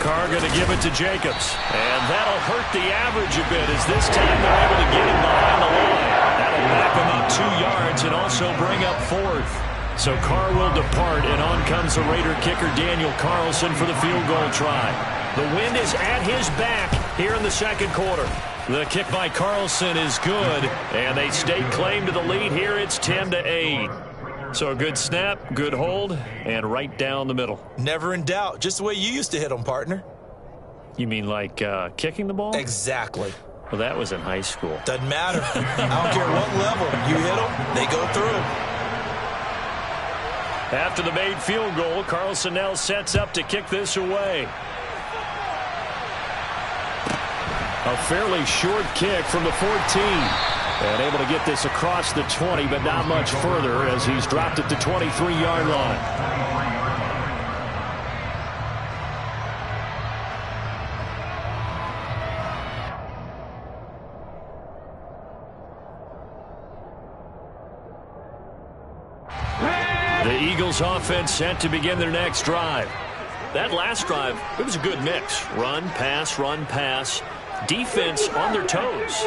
Carr going to give it to Jacobs. And that'll hurt the average a bit as this time they're able to get him behind the line. That'll back him up 2 yards and also bring up 4th. So Carr will depart, and on comes the Raider kicker Daniel Carlson for the field goal try. The wind is at his back here in the second quarter. The kick by Carlson is good, and they stake claim to the lead here. It's 10-8. So a good snap, good hold, and right down the middle. Never in doubt. Just the way you used to hit them, partner. You mean like kicking the ball? Exactly. Well, that was in high school. Doesn't matter. I don't care what level. You hit them, they go through. After the made field goal, Carlson now sets up to kick this away. A fairly short kick from the 14. And able to get this across the 20, but not much further as he's dropped it to 23-yard line. The Eagles offense set to begin their next drive. That last drive, it was a good mix. Run, pass. Defense on their toes.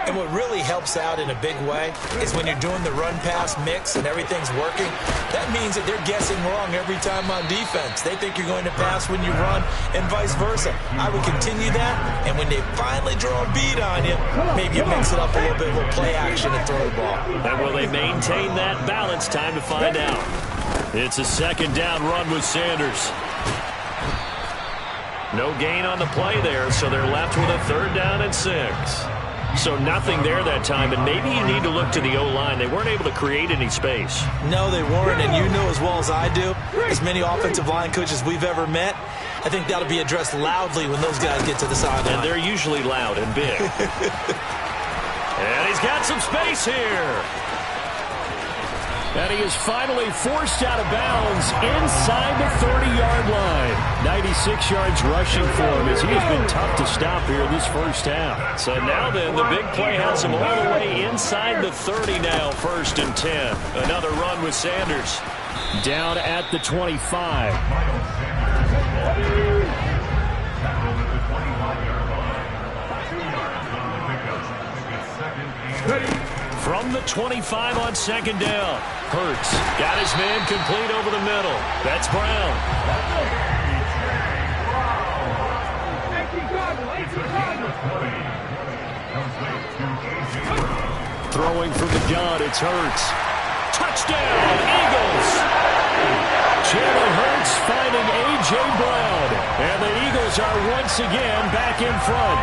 And what really helps out in a big way is when you're doing the run-pass mix and everything's working, that means that they're guessing wrong every time on defense. They think you're going to pass when you run and vice versa. I would continue that, and when they finally draw a beat on you, maybe you mix it up a little bit with play action and throw the ball. And will they maintain that balance? Time to find out. It's a second down run with Sanders. No gain on the play there, so they're left with a third down and 6. So nothing there that time, and maybe you need to look to the O-line. They weren't able to create any space. No, they weren't, and you know as well as I do, as many offensive line coaches we've ever met, I think that'll be addressed loudly when those guys get to the sideline. And they're usually loud and big. And he's got some space here. And he is finally forced out of bounds inside the 30-yard line. 96 yards rushing for him as he has been tough to stop here in this first half. So now then, the big play has him all the way inside the 30 now, 1st and 10. Another run with Sanders. Down at the 25. From the 25 on second down. Hurts got his man complete over the middle. That's Brown. Throwing from the gun, it's Hurts. Touchdown, Eagles. Jalen Hurts finding A.J. Brown. And the Eagles are once again back in front.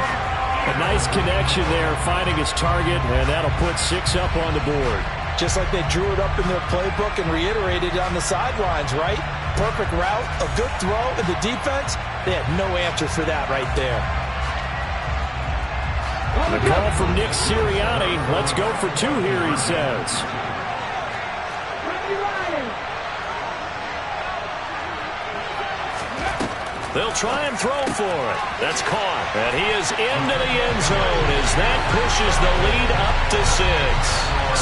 A nice connection there, finding his target, and that'll put 6 up on the board. Just like they drew it up in their playbook and reiterated it on the sidelines, right? Perfect route, a good throw, and the defense, they had no answer for that right there. The call from Nick Sirianni. Let's go for 2 here, he says. They'll try and throw for it. That's caught. And he is into the end zone as that pushes the lead up to 6.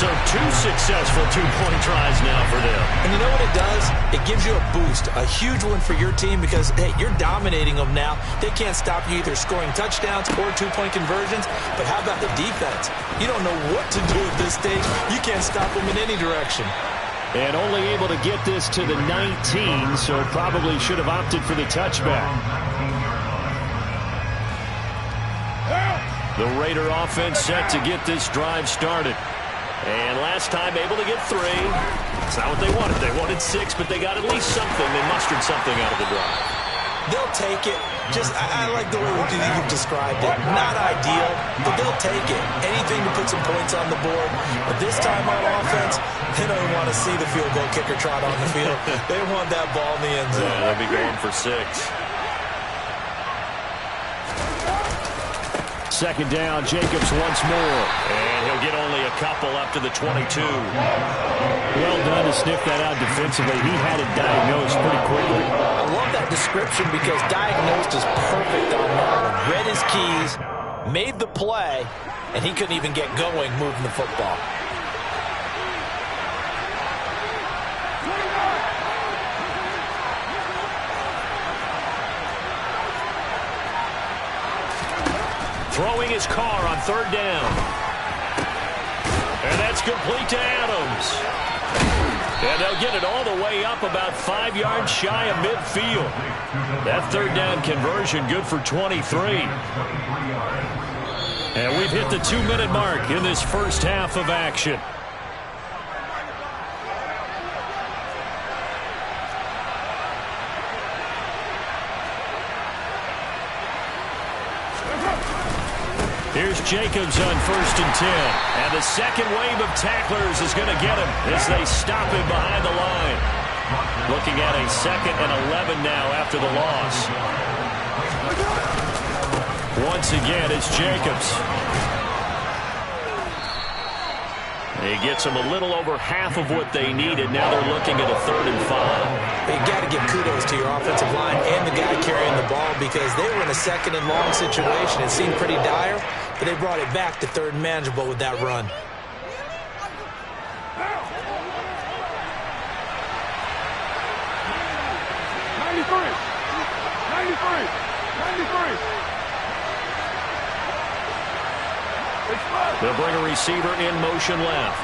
So 2 successful two-point tries now for them. And you know what it does? It gives you a boost, a huge one for your team because, hey, you're dominating them now. They can't stop you either scoring touchdowns or two-point conversions. But how about the defense? You don't know what to do at this stage. You can't stop them in any direction. And only able to get this to the 19, so probably should have opted for the touchback. The Raider offense set to get this drive started. And last time able to get 3. It's not what they wanted. They wanted 6, but they got at least something. They mustered something out of the drive. They'll take it. I like the way you've described it. Not ideal, but they'll take it. Anything to put some points on the board. But this time on offense, they don't want to see the field goal kicker trot on the field. They want that ball in the end zone. Yeah, they'll be going for 6. Second down, Jacobs once more. And he'll get only a couple up to the 22. Well done to sniff that out defensively. He had it diagnosed pretty quickly. I love that description because diagnosed is perfect on that one. Read his keys, made the play, and he couldn't even get going moving the football. Throwing his car on 3rd down. And that's complete to Adams. And they'll get it all the way up about 5 yards shy of midfield. That third down conversion good for 23. And we've hit the 2-minute mark in this first half of action. Here's Jacobs on 1st and 10. And the second wave of tacklers is going to get him as they stop him behind the line. Looking at a 2nd and 11 now after the loss. Once again, it's Jacobs. He gets them a little over half of what they needed. Now they're looking at a 3rd and 5. You got to give kudos to your offensive line and the guy carrying the ball because they were in a 2nd and long situation. It seemed pretty dire, but they brought it back to 3rd and manageable with that run. They'll bring a receiver in motion left.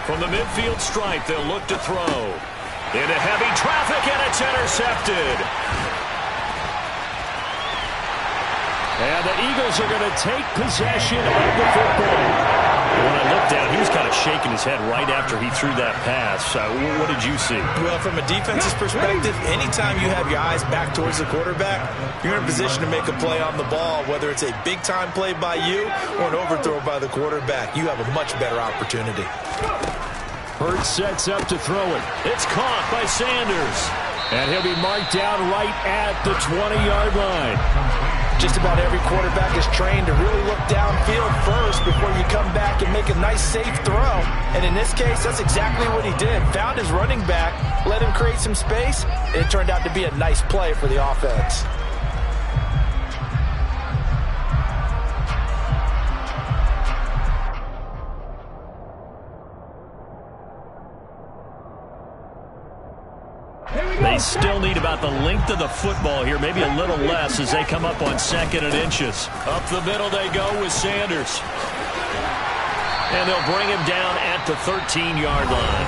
From the midfield stripe, they'll look to throw. Into heavy traffic, and it's intercepted. And the Eagles are going to take possession of the football. When I looked down, he was kind of shaking his head right after he threw that pass. What did you see? Well, from a defense's perspective, anytime you have your eyes back towards the quarterback, you're in a position to make a play on the ball, whether it's a big-time play by you or an overthrow by the quarterback. You have a much better opportunity. Hurts sets up to throw it. It's caught by Sanders. And he'll be marked down right at the 20-yard line. Just about every quarterback is trained to really look downfield first before you come back and make a nice, safe throw. And in this case, that's exactly what he did. Found his running back, let him create some space, and it turned out to be a nice play for the offense. They still need about the length of the football here, maybe a little less as they come up on 2nd and inches. Up the middle they go with Sanders. And they'll bring him down at the 13-yard line.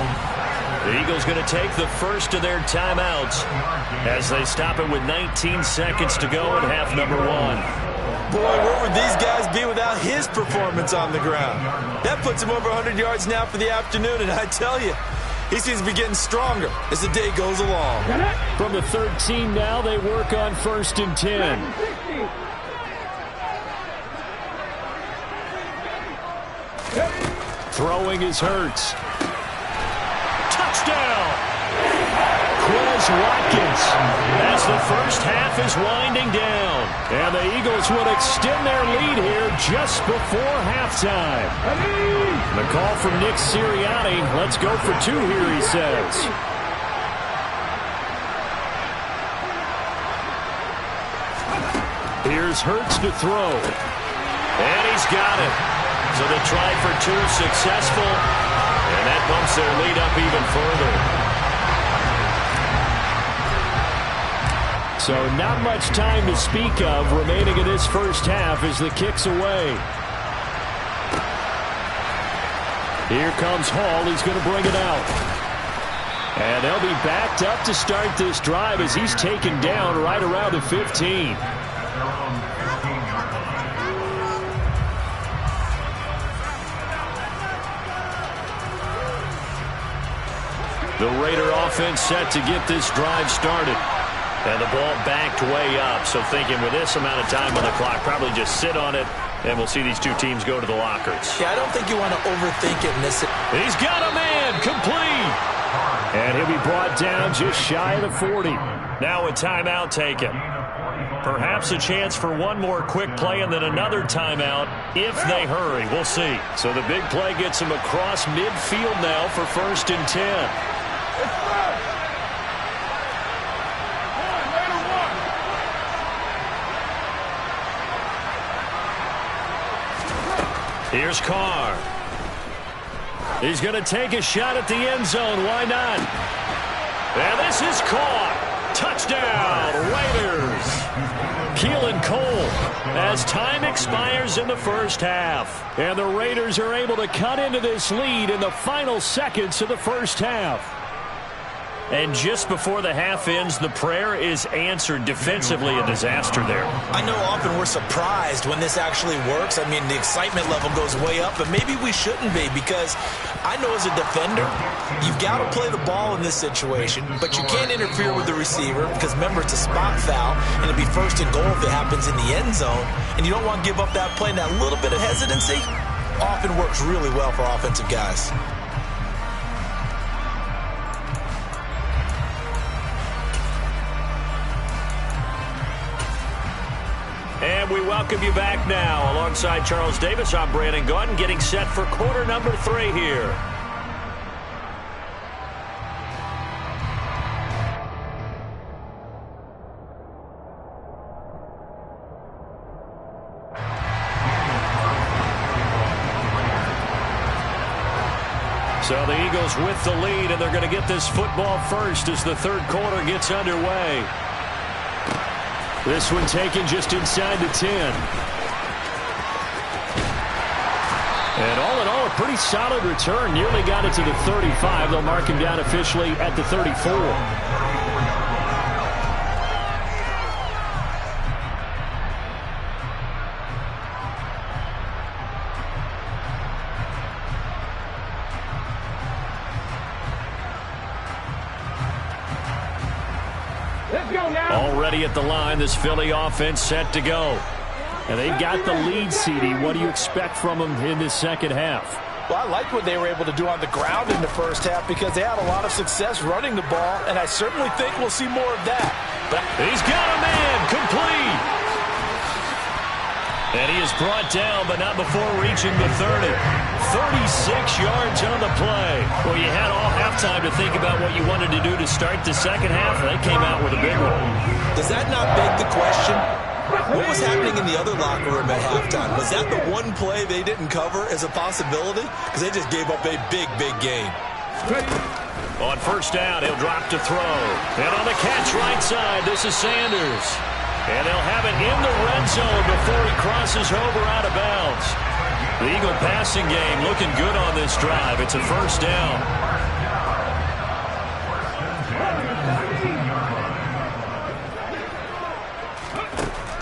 The Eagles going to take the first of their timeouts as they stop it with 19 seconds to go in half number 1. Boy, where would these guys be without his performance on the ground? That puts him over 100 yards now for the afternoon, and I tell you, he seems to be getting stronger as the day goes along. From the 13 now, they work on 1st and 10. Throwing is Hurts. Touchdown! Quez Watkins as the first half is winding down. And the Eagles will extend their lead here just before halftime. The call from Nick Sirianni. Let's go for 2 here, he says. Here's Hurts to throw. And he's got it. So the try for 2 successful. And that bumps their lead up even further. So not much time to speak of remaining in this first half as the kick's away. Here comes Hall. He's going to bring it out. And they'll be backed up to start this drive as he's taken down right around the 15. The Raider offense set to get this drive started. And the ball backed way up. So thinking with this amount of time on the clock, probably just sit on it, and we'll see these 2 teams go to the lockers. Yeah, I don't think you want to overthink it in this. He's got a man, complete. And he'll be brought down just shy of the 40. Now a timeout taken. Perhaps a chance for one more quick play and then another timeout if they hurry. We'll see. So the big play gets him across midfield now for 1st and 10. Here's Carr. He's going to take a shot at the end zone. Why not? And this is caught. Touchdown, Raiders. Keelan Cole as time expires in the first half. And the Raiders are able to cut into this lead in the final seconds of the first half. And just before the half ends, the prayer is answered. Defensively, a disaster there. I know often we're surprised when this actually works. I mean, the excitement level goes way up, but maybe we shouldn't be, because I know as a defender, you've got to play the ball in this situation, but you can't interfere with the receiver because, remember, it's a spot foul, and it'll be first and goal if it happens in the end zone, and you don't want to give up that play. And that little bit of hesitancy often works really well for offensive guys. And we welcome you back now. Alongside Charles Davis, I'm Brandon Gaudin, getting set for quarter number 3 here. So the Eagles with the lead, and they're going to get this football first as the third quarter gets underway. This one taken just inside the 10. And all in all, a pretty solid return. Nearly got it to the 35. They'll mark him down officially at the 34. Already at the line, this Philly offense set to go. And they've got the lead, CD. What do you expect from them in this second half? Well, I like what they were able to do on the ground in the first half because they had a lot of success running the ball, and I certainly think we'll see more of that. But he's got a man complete. And he is brought down, but not before reaching the 30. 36 yards on the play. Well, you had all halftime to think about what you wanted to do to start the second half, and they came out with a big one. Does that not beg the question? What was happening in the other locker room at halftime? Was that the one play they didn't cover as a possibility? Because they just gave up a big, big game. On first down, he'll drop to throw. And on the catch right side, this is Sanders. And they'll have it in the red zone before he crosses over out of bounds. The Eagle passing game looking good on this drive. It's a first down.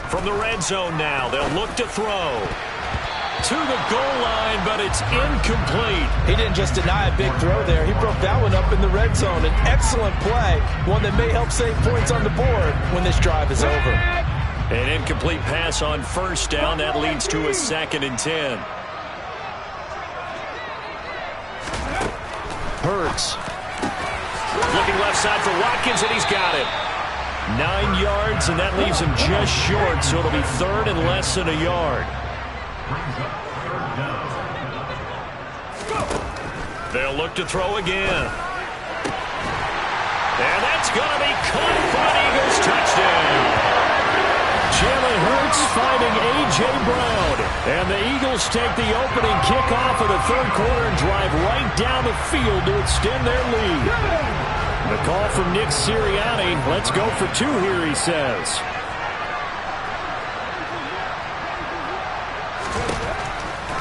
From the red zone now, they'll look to throw. To the goal line, but it's incomplete. He didn't just deny a big throw there. He broke that one up in the red zone. An excellent play, one that may help save points on the board when this drive is over. An incomplete pass on first down. That leads to a 2nd and 10. Hurts. Looking left side for Watkins, and he's got it. 9 yards, and that leaves him just short, so it'll be 3rd and less than a yard. They'll look to throw again. And that's going to be caught for an Eagles touchdown. Jalen Hurts finding A.J. Brown. And the Eagles take the opening kickoff of the third quarter and drive right down the field to extend their lead. The call from Nick Sirianni. Let's go for 2 here, he says.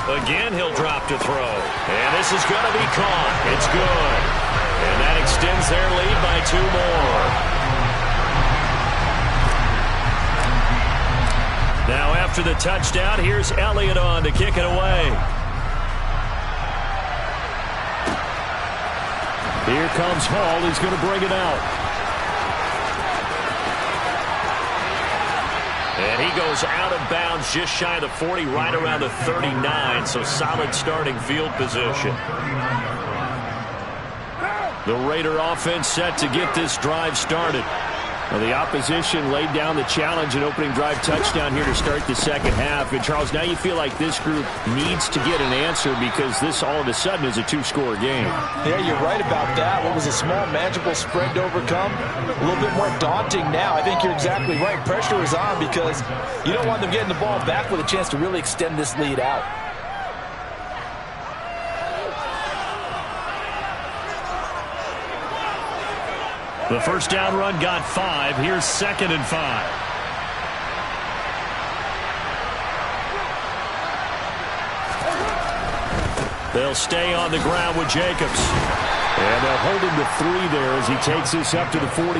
Again, he'll drop to throw. And this is going to be caught. It's good. And that extends their lead by 2 more. Now after the touchdown, here's Elliott on to kick it away. Here comes Hall. He's going to bring it out. And he goes out of bounds just shy of the 40, right around the 39, so solid starting field position. The Raider offense set to get this drive started. Well, the opposition laid down the challenge and opening drive touchdown here to start the second half. And, Charles, now you feel like this group needs to get an answer because this all of a sudden is a 2-score game. Yeah, you're right about that. What was a small, magical spread to overcome, a little bit more daunting now. I think you're exactly right. Pressure is on because you don't want them getting the ball back with a chance to really extend this lead out. The first down run got 5. Here's 2nd and 5. They'll stay on the ground with Jacobs. And they'll hold him to 3 there as he takes this up to the 47.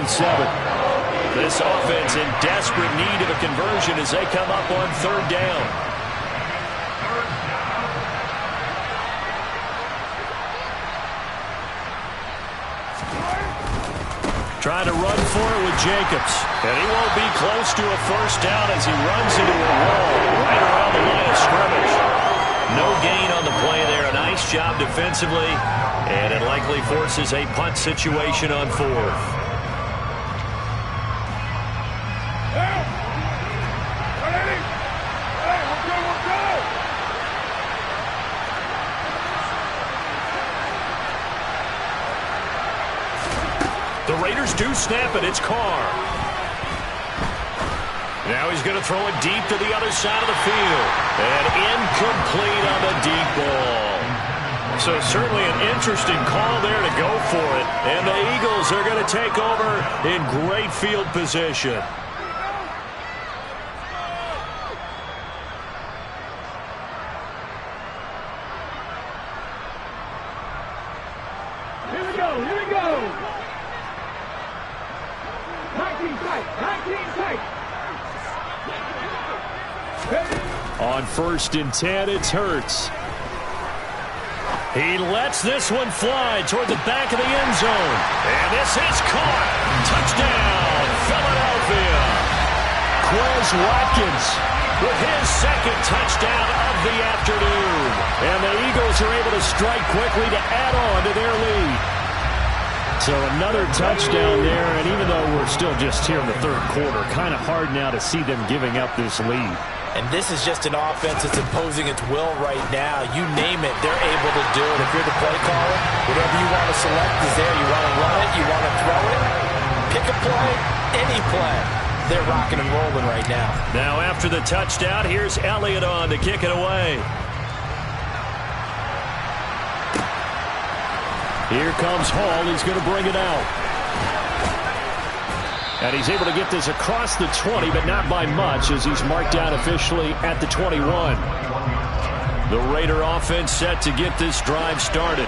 This offense in desperate need of a conversion as they come up on 3rd down. Trying to run for it with Jacobs. And he won't be close to a 1st down as he runs into a wall right around the line of scrimmage. No gain on the play there. A nice job defensively. And it likely forces a punt situation on 4th. The Raiders do snap it. It's Carr. Now he's going to throw it deep to the other side of the field. And incomplete on the deep ball. So certainly an interesting call there to go for it. And the Eagles are going to take over in great field position. Here we go, here we go. 19 tight, 19 tight. On 1st and 10, it's Hurts. He lets this one fly toward the back of the end zone. And this is caught. Touchdown, Philadelphia. Quez Watkins with his 2nd touchdown of the afternoon. And the Eagles are able to strike quickly to add on to their lead. So another touchdown there, and even though we're still just here in the 3rd quarter, kind of hard now to see them giving up this lead. And this is just an offense that's imposing its will right now. You name it, they're able to do it. If you're the play caller, whatever you want to select is there. You want to run it, you want to throw it, pick a play, any play. They're rocking and rolling right now. Now after the touchdown, here's Elliott on to kick it away. Here comes Hall. He's going to bring it out. And he's able to get this across the 20, but not by much as he's marked out officially at the 21. The Raider offense set to get this drive started.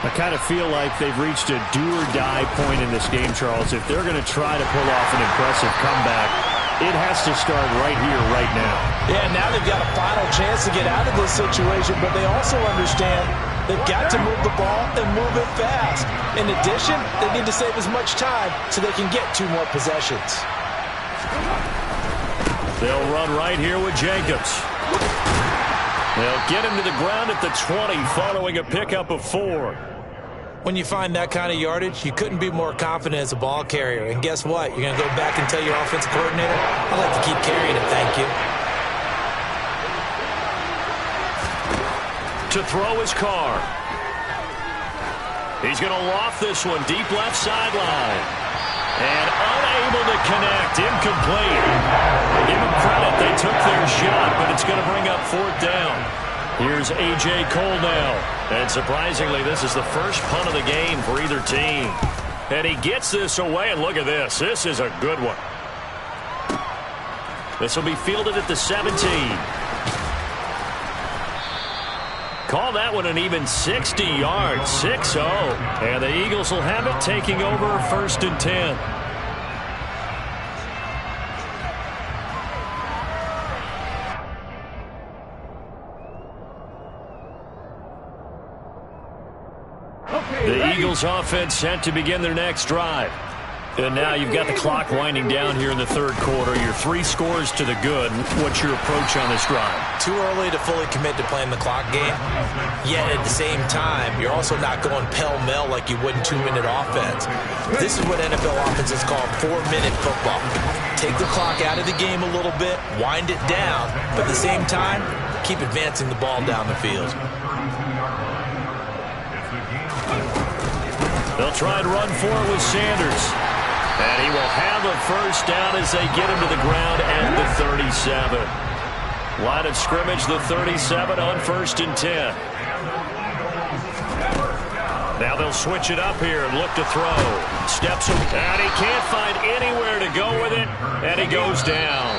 I kind of feel like they've reached a do-or-die point in this game, Charles. If they're going to try to pull off an impressive comeback, it has to start right here, right now. Yeah, now they've got a final chance to get out of this situation, but they also understand they've got to move the ball and move it fast. In addition, they need to save as much time so they can get 2 more possessions. They'll run right here with Jacobs. They'll get him to the ground at the 20 following a pickup of 4. When you find that kind of yardage, you couldn't be more confident as a ball carrier. And guess what? You're going to go back and tell your offensive coordinator, I'd like to keep carrying it, thank you. To throw his Carr. He's going to loft this one deep left sideline. And unable to connect. Incomplete. Give them credit. They took their shot, but it's going to bring up 4th down. Here's A.J. Cole now. And surprisingly, this is the first punt of the game for either team. And he gets this away, and look at this. This is a good one. This will be fielded at the 17. Call that one an even 60 yards, 6-0. And the Eagles will have it, taking over 1st and 10. The Eagles offense set to begin their next drive. And now you've got the clock winding down here in the 3rd quarter. Your 3 scores to the good. What's your approach on this drive? Too early to fully commit to playing the clock game. Yet at the same time, you're also not going pell-mell like you would in 2-minute offense. This is what NFL offenses call 4-minute football. Take the clock out of the game a little bit, wind it down, but at the same time, keep advancing the ball down the field. They'll try and run for it with Sanders. And he will have a 1st down as they get him to the ground at the 37. Line of scrimmage, the 37 on 1st and 10. Now they'll switch it up here and look to throw. Steps him, and he can't find anywhere to go with it, and he goes down.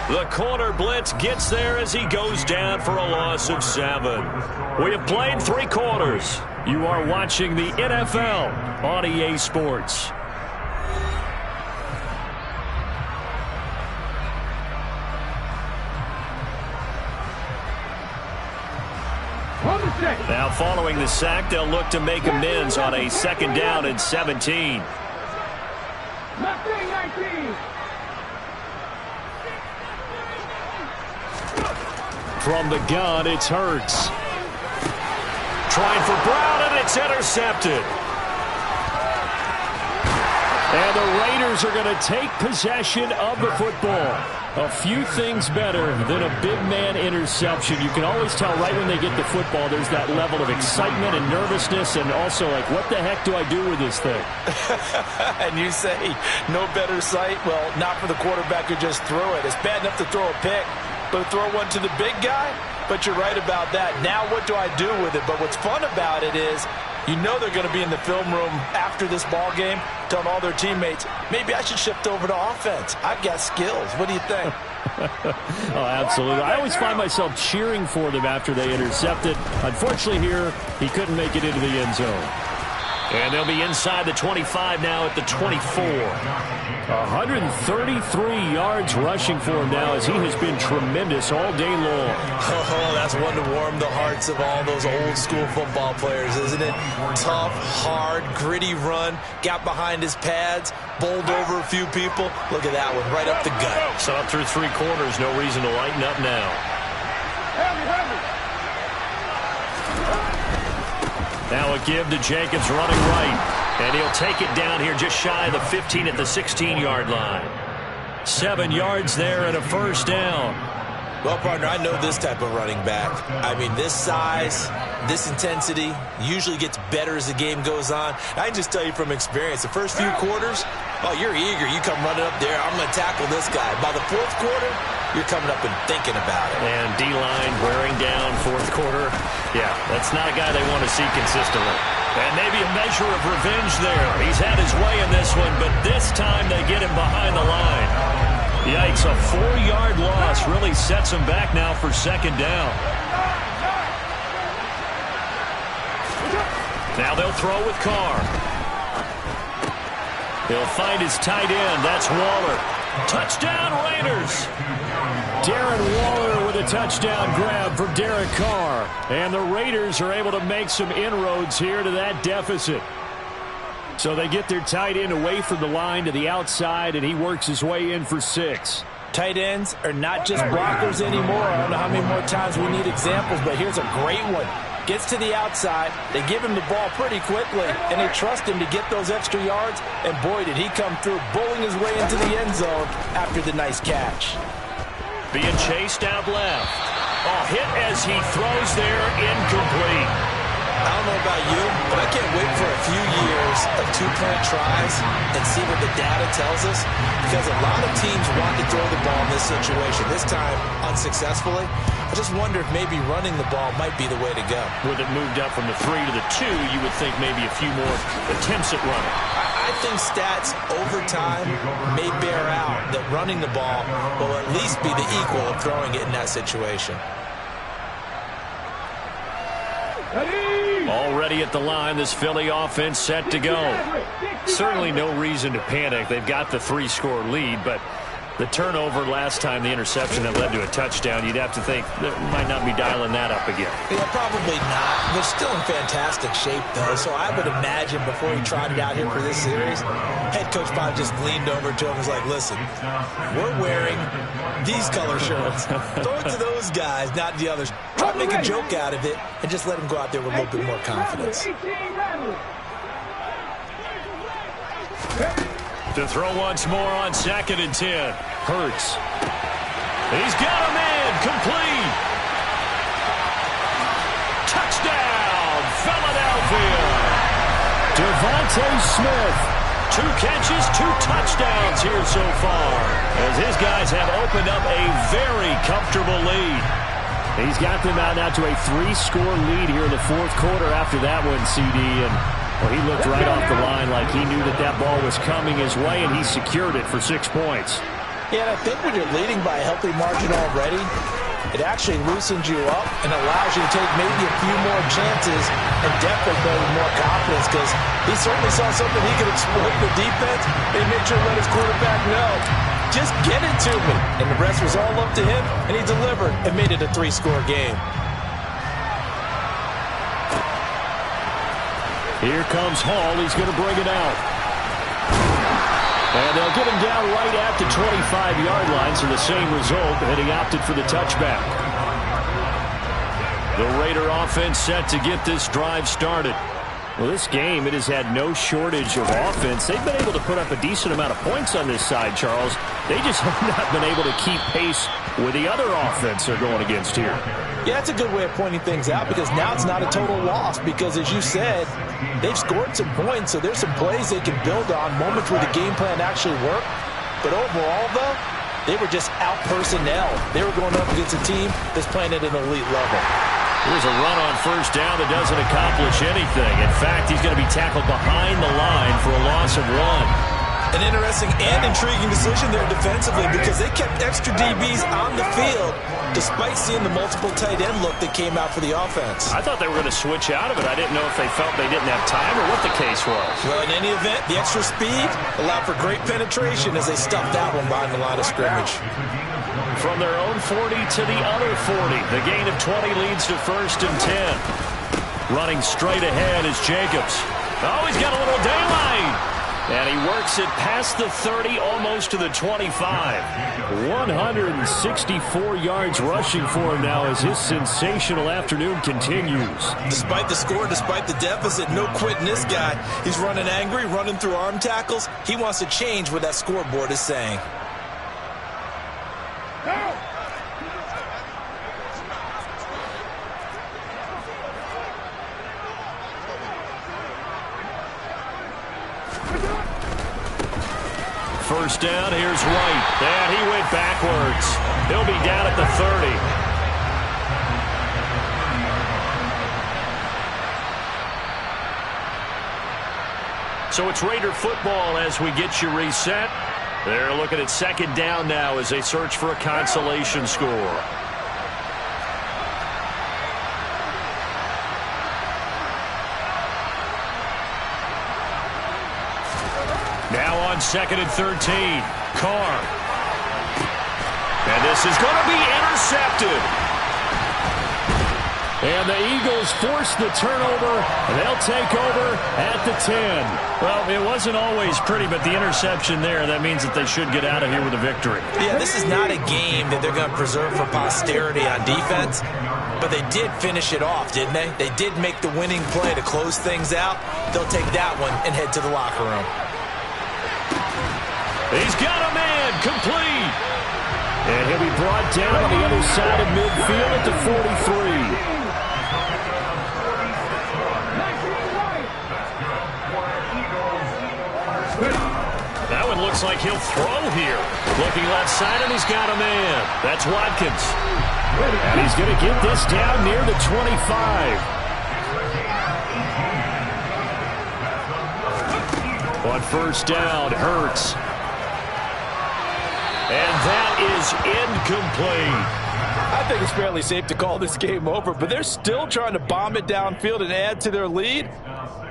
The corner blitz gets there as he goes down for a loss of 7. We have played 3 quarters. You are watching the NFL on EA Sports. Now following the sack, they'll look to make amends on a 2nd down and 17. From the gun, it's Hurts. Trying for Brown, and it's intercepted. And the Raiders are going to take possession of the football. A few things better than a big man interception. You can always tell right when they get the football, there's that level of excitement and nervousness, and also like, what the heck do I do with this thing? And you say, no better sight? Well, not for the quarterback who just threw it. It's bad enough to throw a pick, but throw one to the big guy? But you're right about that. Now what do I do with it? But what's fun about it is, you know they're going to be in the film room after this ball game telling all their teammates, maybe I should shift over to offense. I've got skills. What do you think? Oh, absolutely. I always find myself cheering for them after they intercepted. Unfortunately here, he couldn't make it into the end zone. And they'll be inside the 25 now at the 24. 133 yards rushing for him now as he has been tremendous all day long. Oh, that's one to warm the hearts of all those old school football players, isn't it? Tough, hard, gritty run. Got behind his pads, bowled over a few people. Look at that one, right up the gut. So up through 3 quarters, no reason to lighten up now. Now a give to Jacobs running right. And he'll take it down here just shy of the 15 at the 16-yard line. 7 yards there and a 1st down. Well, partner, I know this type of running back. I mean, this size, this intensity usually gets better as the game goes on. I can just tell you from experience, the first few quarters, oh, you're eager. You come running up there, I'm going to tackle this guy. By the 4th quarter, you're coming up and thinking about it. And D-line wearing down 4th quarter. Yeah, that's not a guy they want to see consistently. And maybe a measure of revenge there. He's had his way in this one, but this time they get him behind the line. Yikes, a 4-yard loss really sets him back now for 2nd down. Now they'll throw with Carr. He'll find his tight end. That's Waller. Touchdown, Raiders. Darren Waller with a touchdown grab for Derek Carr. And the Raiders are able to make some inroads here to that deficit. So they get their tight end away from the line to the outside, and he works his way in for 6. Tight ends are not just blockers anymore. I don't know how many more times we need examples, but here's a great one. Gets to the outside, they give him the ball pretty quickly, and they trust him to get those extra yards, and boy, did he come through, bowling his way into the end zone after the nice catch. Being chased out left. Oh, hit as he throws there, incomplete. I don't know about you, but I can't wait for a few years of 2-point tries and see what the data tells us, because a lot of teams want to throw the ball in this situation, this time unsuccessfully. I just wonder if maybe running the ball might be the way to go. With it moved up from the 3 to the 2, you would think maybe a few more attempts at running. I think stats over time may bear out that running the ball will at least be the equal of throwing it in that situation. Already at the line, this Philly offense set to go. Certainly no reason to panic. They've got the 3-score lead, but the turnover last time, the interception that led to a touchdown, you'd have to think they might not be dialing that up again. Yeah, probably not. They're still in fantastic shape, though, so I would imagine before he trotted out here for this series, head coach probably just leaned over to him and was like, listen, we're wearing these color shirts. Throw it to those guys, not the others. Try to make a joke out of it and just let him go out there with a little bit more confidence. To throw once more on 2nd and 10. Hurts. He's got a man. Complete. Touchdown, Philadelphia. Devontae Smith. 2 catches, 2 touchdowns here so far, as his guys have opened up a very comfortable lead. He's got them out now to a 3-score lead here in the 4th quarter after that one, CD. And well, he looked right off the line like he knew that that ball was coming his way, and he secured it for 6 points. Yeah, and I think when you're leading by a healthy margin already, it actually loosens you up and allows you to take maybe a few more chances and definitely build more confidence, because he certainly saw something he could exploit in the defense, and he made sure to let his quarterback know, just get it to me. And the rest was all up to him, and he delivered and made it a 3-score game. Here comes Hall. He's going to bring it out. And they'll get him down right at the 25-yard line, so the same result, and he opted for the touchback. The Raider offense set to get this drive started. Well, this game, it has had no shortage of offense. They've been able to put up a decent amount of points on this side, Charles. They just have not been able to keep pace with the other offense they're going against here. Yeah, that's a good way of pointing things out, because now it's not a total loss, because as you said, they've scored some points, so there's some plays they can build on, moments where the game plan actually worked. But overall, though, they were just out-personnel. They were going up against a team that's playing at an elite level. Here's a run on first down that doesn't accomplish anything. In fact, he's going to be tackled behind the line for a loss of 1. An interesting and intriguing decision there defensively, because they kept extra DBs on the field despite seeing the multiple tight end look that came out for the offense. I thought they were going to switch out of it. I didn't know if they felt they didn't have time or what the case was. Well, in any event, the extra speed allowed for great penetration as they stuffed that one behind the line of scrimmage. From their own 40 to the other 40. The gain of 20 leads to 1st and 10. Running straight ahead is Jacobs. Oh, he's got a little daylight. And he works it past the 30, almost to the 25. 164 yards rushing for him now as his sensational afternoon continues. Despite the score, despite the deficit, no quitting this guy. He's running angry, running through arm tackles. He wants to change what that scoreboard is saying. First down, here's White. And he went backwards. He'll be down at the 30. So it's Raider football as we get you reset. They're looking at 2nd down now as they search for a consolation score. Now on 2nd and 13. Carr. And this is going to be intercepted. And the Eagles force the turnover, and they'll take over at the 10. Well, it wasn't always pretty, but the interception there, that means that they should get out of here with a victory. Yeah, this is not a game that they're going to preserve for posterity on defense, but they did finish it off, didn't they? They did make the winning play to close things out. They'll take that one and head to the locker room. He's got a man, complete. And he'll be brought down on the other side of midfield at the 43. That one looks like he'll throw here. Looking left side, and he's got a man. That's Watkins. And he's going to get this down near the 25. On first down, Hurts. And that is incomplete. I think it's fairly safe to call this game over, but they're still trying to bomb it downfield and add to their lead.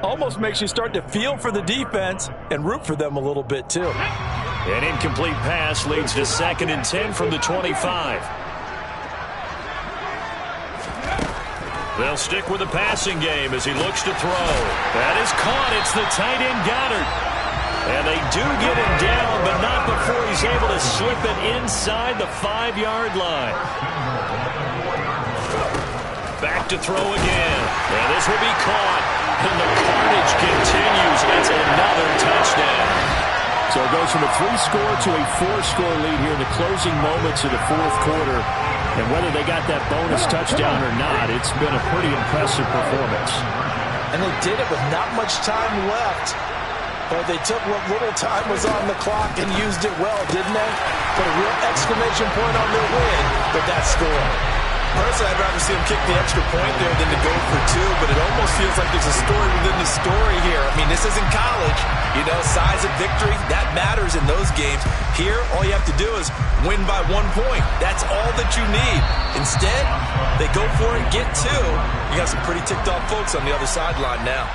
Almost makes you start to feel for the defense and root for them a little bit, too. An incomplete pass leads to 2nd and 10 from the 25. They'll stick with the passing game as he looks to throw. That is caught. It's the tight end Goddard. And they do get him down, but not before he's able to slip it inside the 5-yard line. Back to throw again. And this will be caught. And the carnage continues. It's another touchdown. So it goes from a 3-score to a 4-score lead here in the closing moments of the 4th quarter. And whether they got that bonus touchdown or not, it's been a pretty impressive performance. And they did it with not much time left. But they took what little time was on the clock and used it well, didn't they? Put a real exclamation point on their win with that score. Personally, I'd rather see him kick the extra point there than to go for two, but it almost feels like there's a story within the story here. I mean, this isn't college. You know, size of victory, that matters in those games. Here, all you have to do is win by 1 point. That's all that you need. Instead, they go for it, get two. You got some pretty ticked off folks on the other sideline now.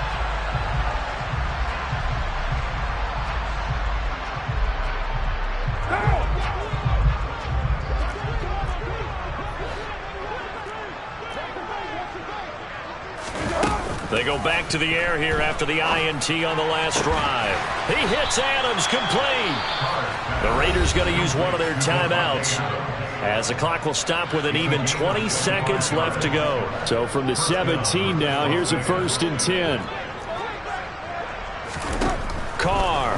They go back to the air here after the INT on the last drive. He hits Adams, complete. The Raiders going to use one of their timeouts, as the clock will stop with an even 20 seconds left to go. So from the 17 now, here's a 1st and 10. Carr.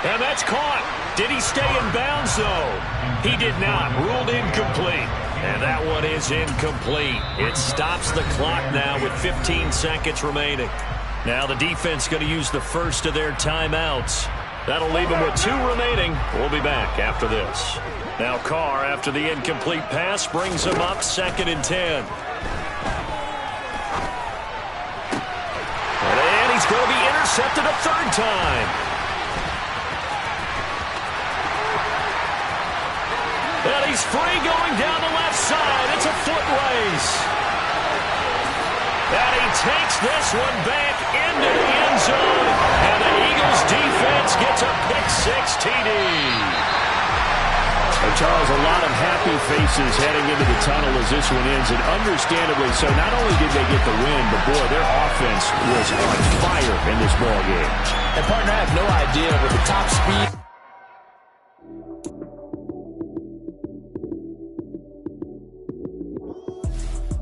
And that's caught. Did he stay in bounds, though? He did not. Ruled incomplete. And that one is incomplete. It stops the clock now with 15 seconds remaining. Now the defense going to use the first of their timeouts. That'll leave them with 2 remaining. We'll be back after this. Now Carr, after the incomplete pass, brings him up 2nd and 10. And he's going to be intercepted a 3rd time. And he's free going down the left side. It's a foot race. And he takes this one back into the end zone. And the Eagles defense gets a pick-6 TD. Charles, a lot of happy faces heading into the tunnel as this one ends, and understandably so. Not only did they get the win, but boy, their offense was on fire in this ball game. And partner, I have no idea with the top speed.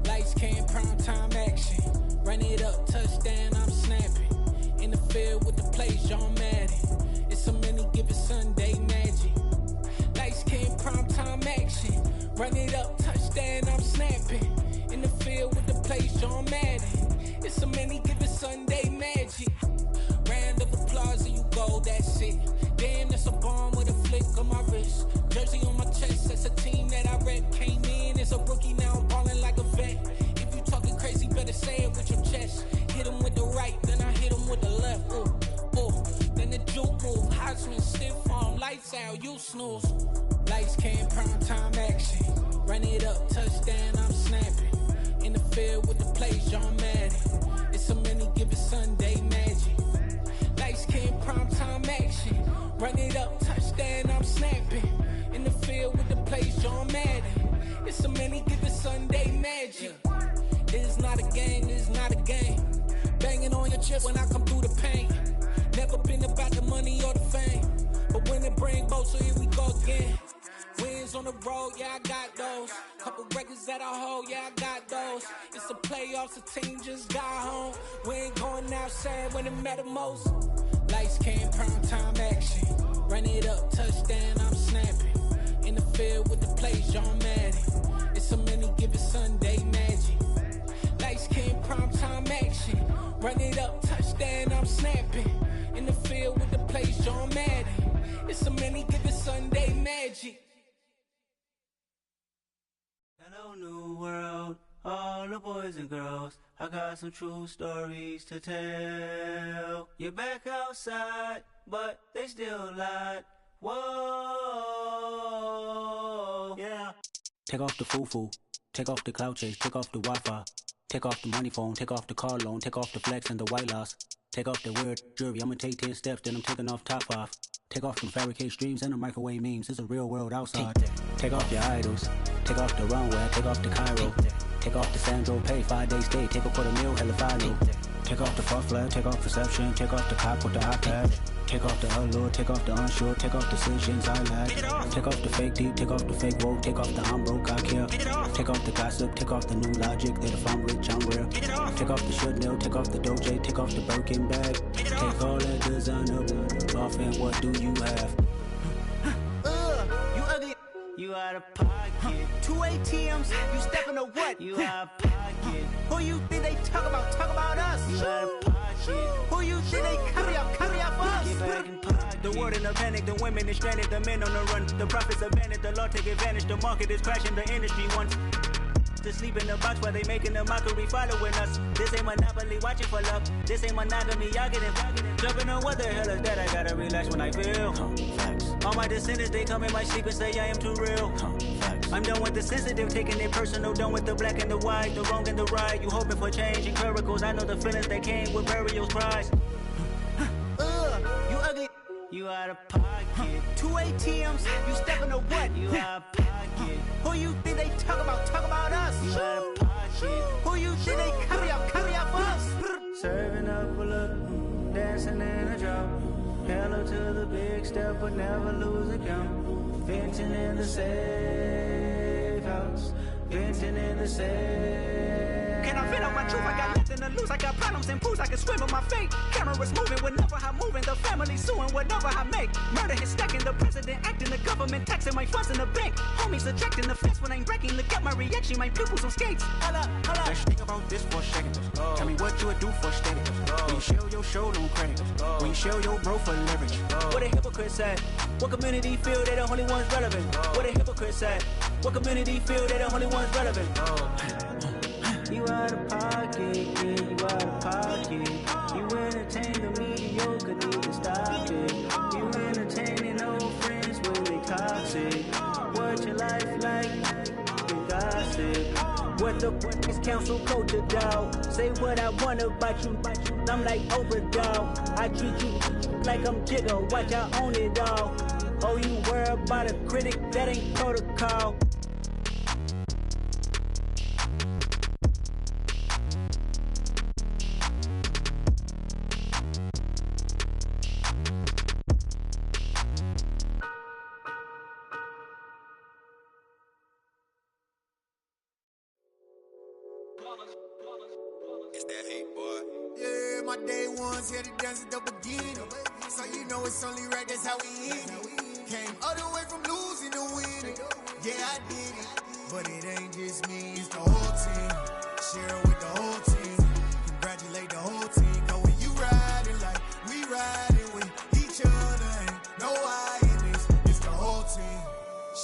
Lights came, prime time action. Run it up, touchdown, I'm snapping. In the field with the plays, John Madden. It's a many given Sunday magic. Lights came, prime time action. Run it up, touchdown, I'm snapping. In the field with the plays, John Madden. It's a many given Sunday magic. Round of applause and you go, that's it. Damn, that's a bomb with a flick on my wrist. Jersey on my chest, that's a team that I rep. Came in as a rookie, now I'm balling like a vet. If you talking crazy, better say it with your chest. Hit him with the right, then I hit him with the left. Ooh, ooh. Then the juke move, high swing, stiff arm, lights out, you snooze. Lights came, prime time action. Run it up, touchdown, I'm snapping. In the field with the plays, John Madden. It's a many given Sunday magic. Lights came, prime time action. Run it up, touchdown, I'm snapping. In the field with the plays, John Madden. It's a many given Sunday magic. It's not a game, it's not a game. Banging on your chest when I come through the pain. Never been about the money or the fame. But when it bring both, so here we go again. Wins on the road, yeah, I got those. Couple records that I hold, yeah, I got those. It's the playoffs, the team just got home. We ain't going outside when it matter most. Lights came, prime time action. Run it up, touchdown, I'm snapping. In the field with the plays, John Madden. It's a many given Sunday magic. Lights came, prime time action. Run it up, touchdown, I'm snapping. In the field with the plays, John Madden. It's a many given Sunday magic. Hello, new world, all the boys and girls. I got some true stories to tell. You're back outside, but they still lied. Whoa, yeah. Take off the foo-foo, take off the cloud chase, take off the Wi-Fi. Take off the money phone, take off the car loan, take off the flex and the white loss. Take off the weird jewelry, I'ma take 10 steps, then I'm taking off top off. Take off them fabricated streams and the microwave memes, it's a real world outside. Take off your idols, take off the runway, take off the Cairo. Take off the Sandro pay, 5-day stay, take a $250,000, hella final. Take off the fuck flag, take off perception, take off the cop with the iPad. Take off the allure, take off the unsure, take off decisions I lack. Take off the fake deep, take off the fake woke, take off the I'm broke, I care. Take off the gossip, take off the new logic that if I'm rich, I'm real. Take off the should know, take off the Doge, take off the Birkin bag. Take all that designer off and what do you have? You ugly. You out of pocket. 2 ATMs, you stepping to what? You out of pocket. Who you think they talk about? Talk about us. You out of pocket. Who you think they carry up for us? Get back in pocket. The the world in a panic, the women is stranded, the men on the run. The profits abandoned, the law take advantage. The market is crashing, the industry wants to sleep in the box while they making a mockery following us. This ain't monopoly, watching for love. This ain't monogamy, y'all getting jumping on what the hell is that? I gotta relax when I feel. All my descendants, they come in my sleep and say I am too real. I'm done with the sensitive, taking it personal. Done with the black and the white, the wrong and the right. You hoping for change and miracles. I know the feelings that came with burial cries. You ugly. You out of pocket. 2 ATMs, you stepping to what? You out of pocket. Who you think they talk about us? You out of pocket. Who you think they carry out for us? Serving up a look, dancing in a drop. Hello to the big step, but never lose a count. Venting in the safe house. Venting in the safe. Can I vent on my truth? I got nothing to lose. I got problems and pools. I can swim with my fate. Cameras moving whenever I'm moving. The family suing whatever I make. Murder is stacking. The president acting. The government taxing my funds in the bank. Homies ejecting the fence when I'm breaking. Look at my reaction. My pupils on skates. Holla. Let's think about this for a second. Tell me what you would do for status. When you show your show, no credit. When you show your bro for leverage. What a hypocrite said. What community feel they the only ones relevant? What a hypocrite said. What community feel they the only ones relevant? You out of pocket, yeah, you out of pocket. You entertain the mediocre, need to stop it. You entertaining old friends when they toxic. What your life like? You gossip. What the fuck is council culture, dog? Say what I want about you. I'm like overdog. I treat you like I'm Jigga. Watch I own it all. Oh, you worry about a critic? That ain't protocol. It's that hate, boy. Yeah, my day ones here to dance at the beginning. So you know it's only right, that's how we end it. Came all the way from losing to winning. Yeah, I did it. But it ain't just me, it's the whole team. Share it with the whole team. Congratulate the whole team. Cause when you riding like we riding with each other, ain't no I in this. It's the whole team.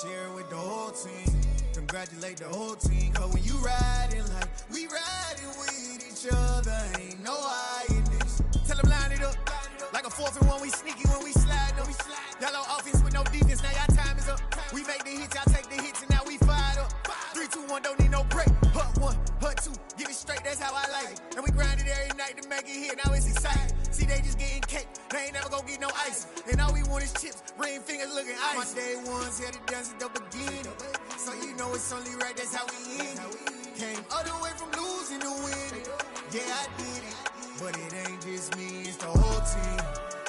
Share it with the whole team. Congratulate the whole team. Cause when you riding like we riding with each other, ain't no I in this. Tell them line it up. Like a 4th and 1, we sneaky when we slide them. Yellow offense with no defense, now y'all time is up. We make the hits, y'all take the hits, and now we fired up. 3, 2, 1, don't need no break. Hut 1, hut 2, give it straight, that's how I like it. And we grind it every night to make it hit, now it's exciting. See, they just getting cake, they ain't never gonna get no ice. And all we want is chips, ring fingers looking ice. My day ones here to dance at the beginning. So you know it's only right, that's how we end it. Came all the way from losing to winning. Yeah, I did it. But it ain't just me, it's the whole team.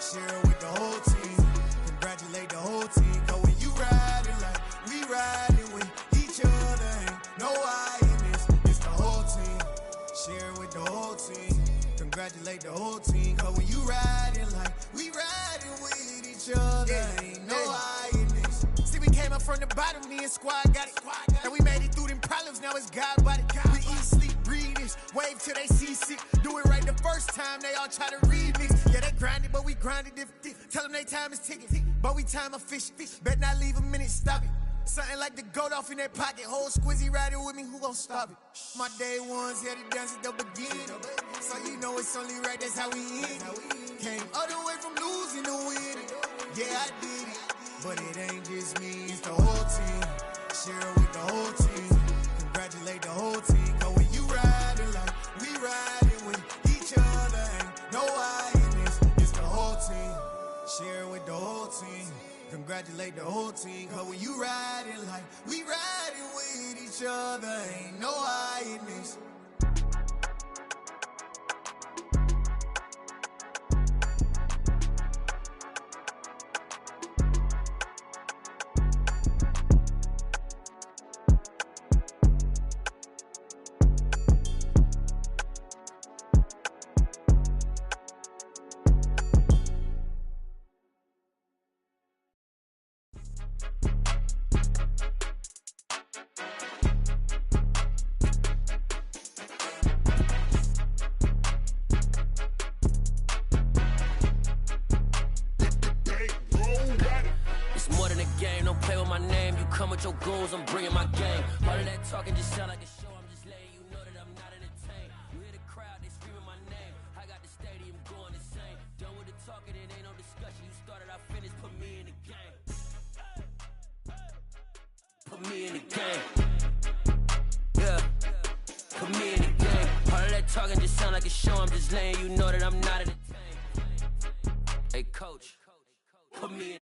Share it with the whole team. Congratulate the whole team. Cause when you riding like we riding with each other, ain't no I in this. It's the whole team. Share it with the whole team. Congratulate the whole team. Cause when you riding like we riding with each other, ain't no I in this. See, we came up from the bottom, me and squad got it. And we made it through them problems, now it's God body. We eat, sleep, breathe this, wave till they see sick. Do it right the first time, they all try to remix. Yeah, they grinded, but we grinded different. Tell them they time is ticking, but we time efficient. Bet not leave a minute, stop it. Something like the goat off in their pocket. Whole squizzy riding with me, who gon' stop it? My day ones here to dance at the beginning. So you know it's only right, that's how we end it. Came all the way from losing to winning. Yeah, I did it. But it ain't just me, it's the whole team. Share it with the whole team. Congratulate the whole team. Cause when you riding like we riding with each other, ain't no I in this. It's the whole team. Share it with the whole team. Congratulate the whole team. Cause when you riding like we riding with each other, ain't no I in this. play with my name, you come with your goons, I'm bringing my game. All of that talking just sound like a show, I'm just letting you know that I'm not entertained. You hear the crowd, they screaming my name. I got the stadium going insane. Done with the talking, it ain't no discussion. You started, I finished, put me in the game. Put me in the game. Yeah. Put me in the game. All of that talking just sound like a show, I'm just letting you know that I'm not entertained. Hey, coach, put me in.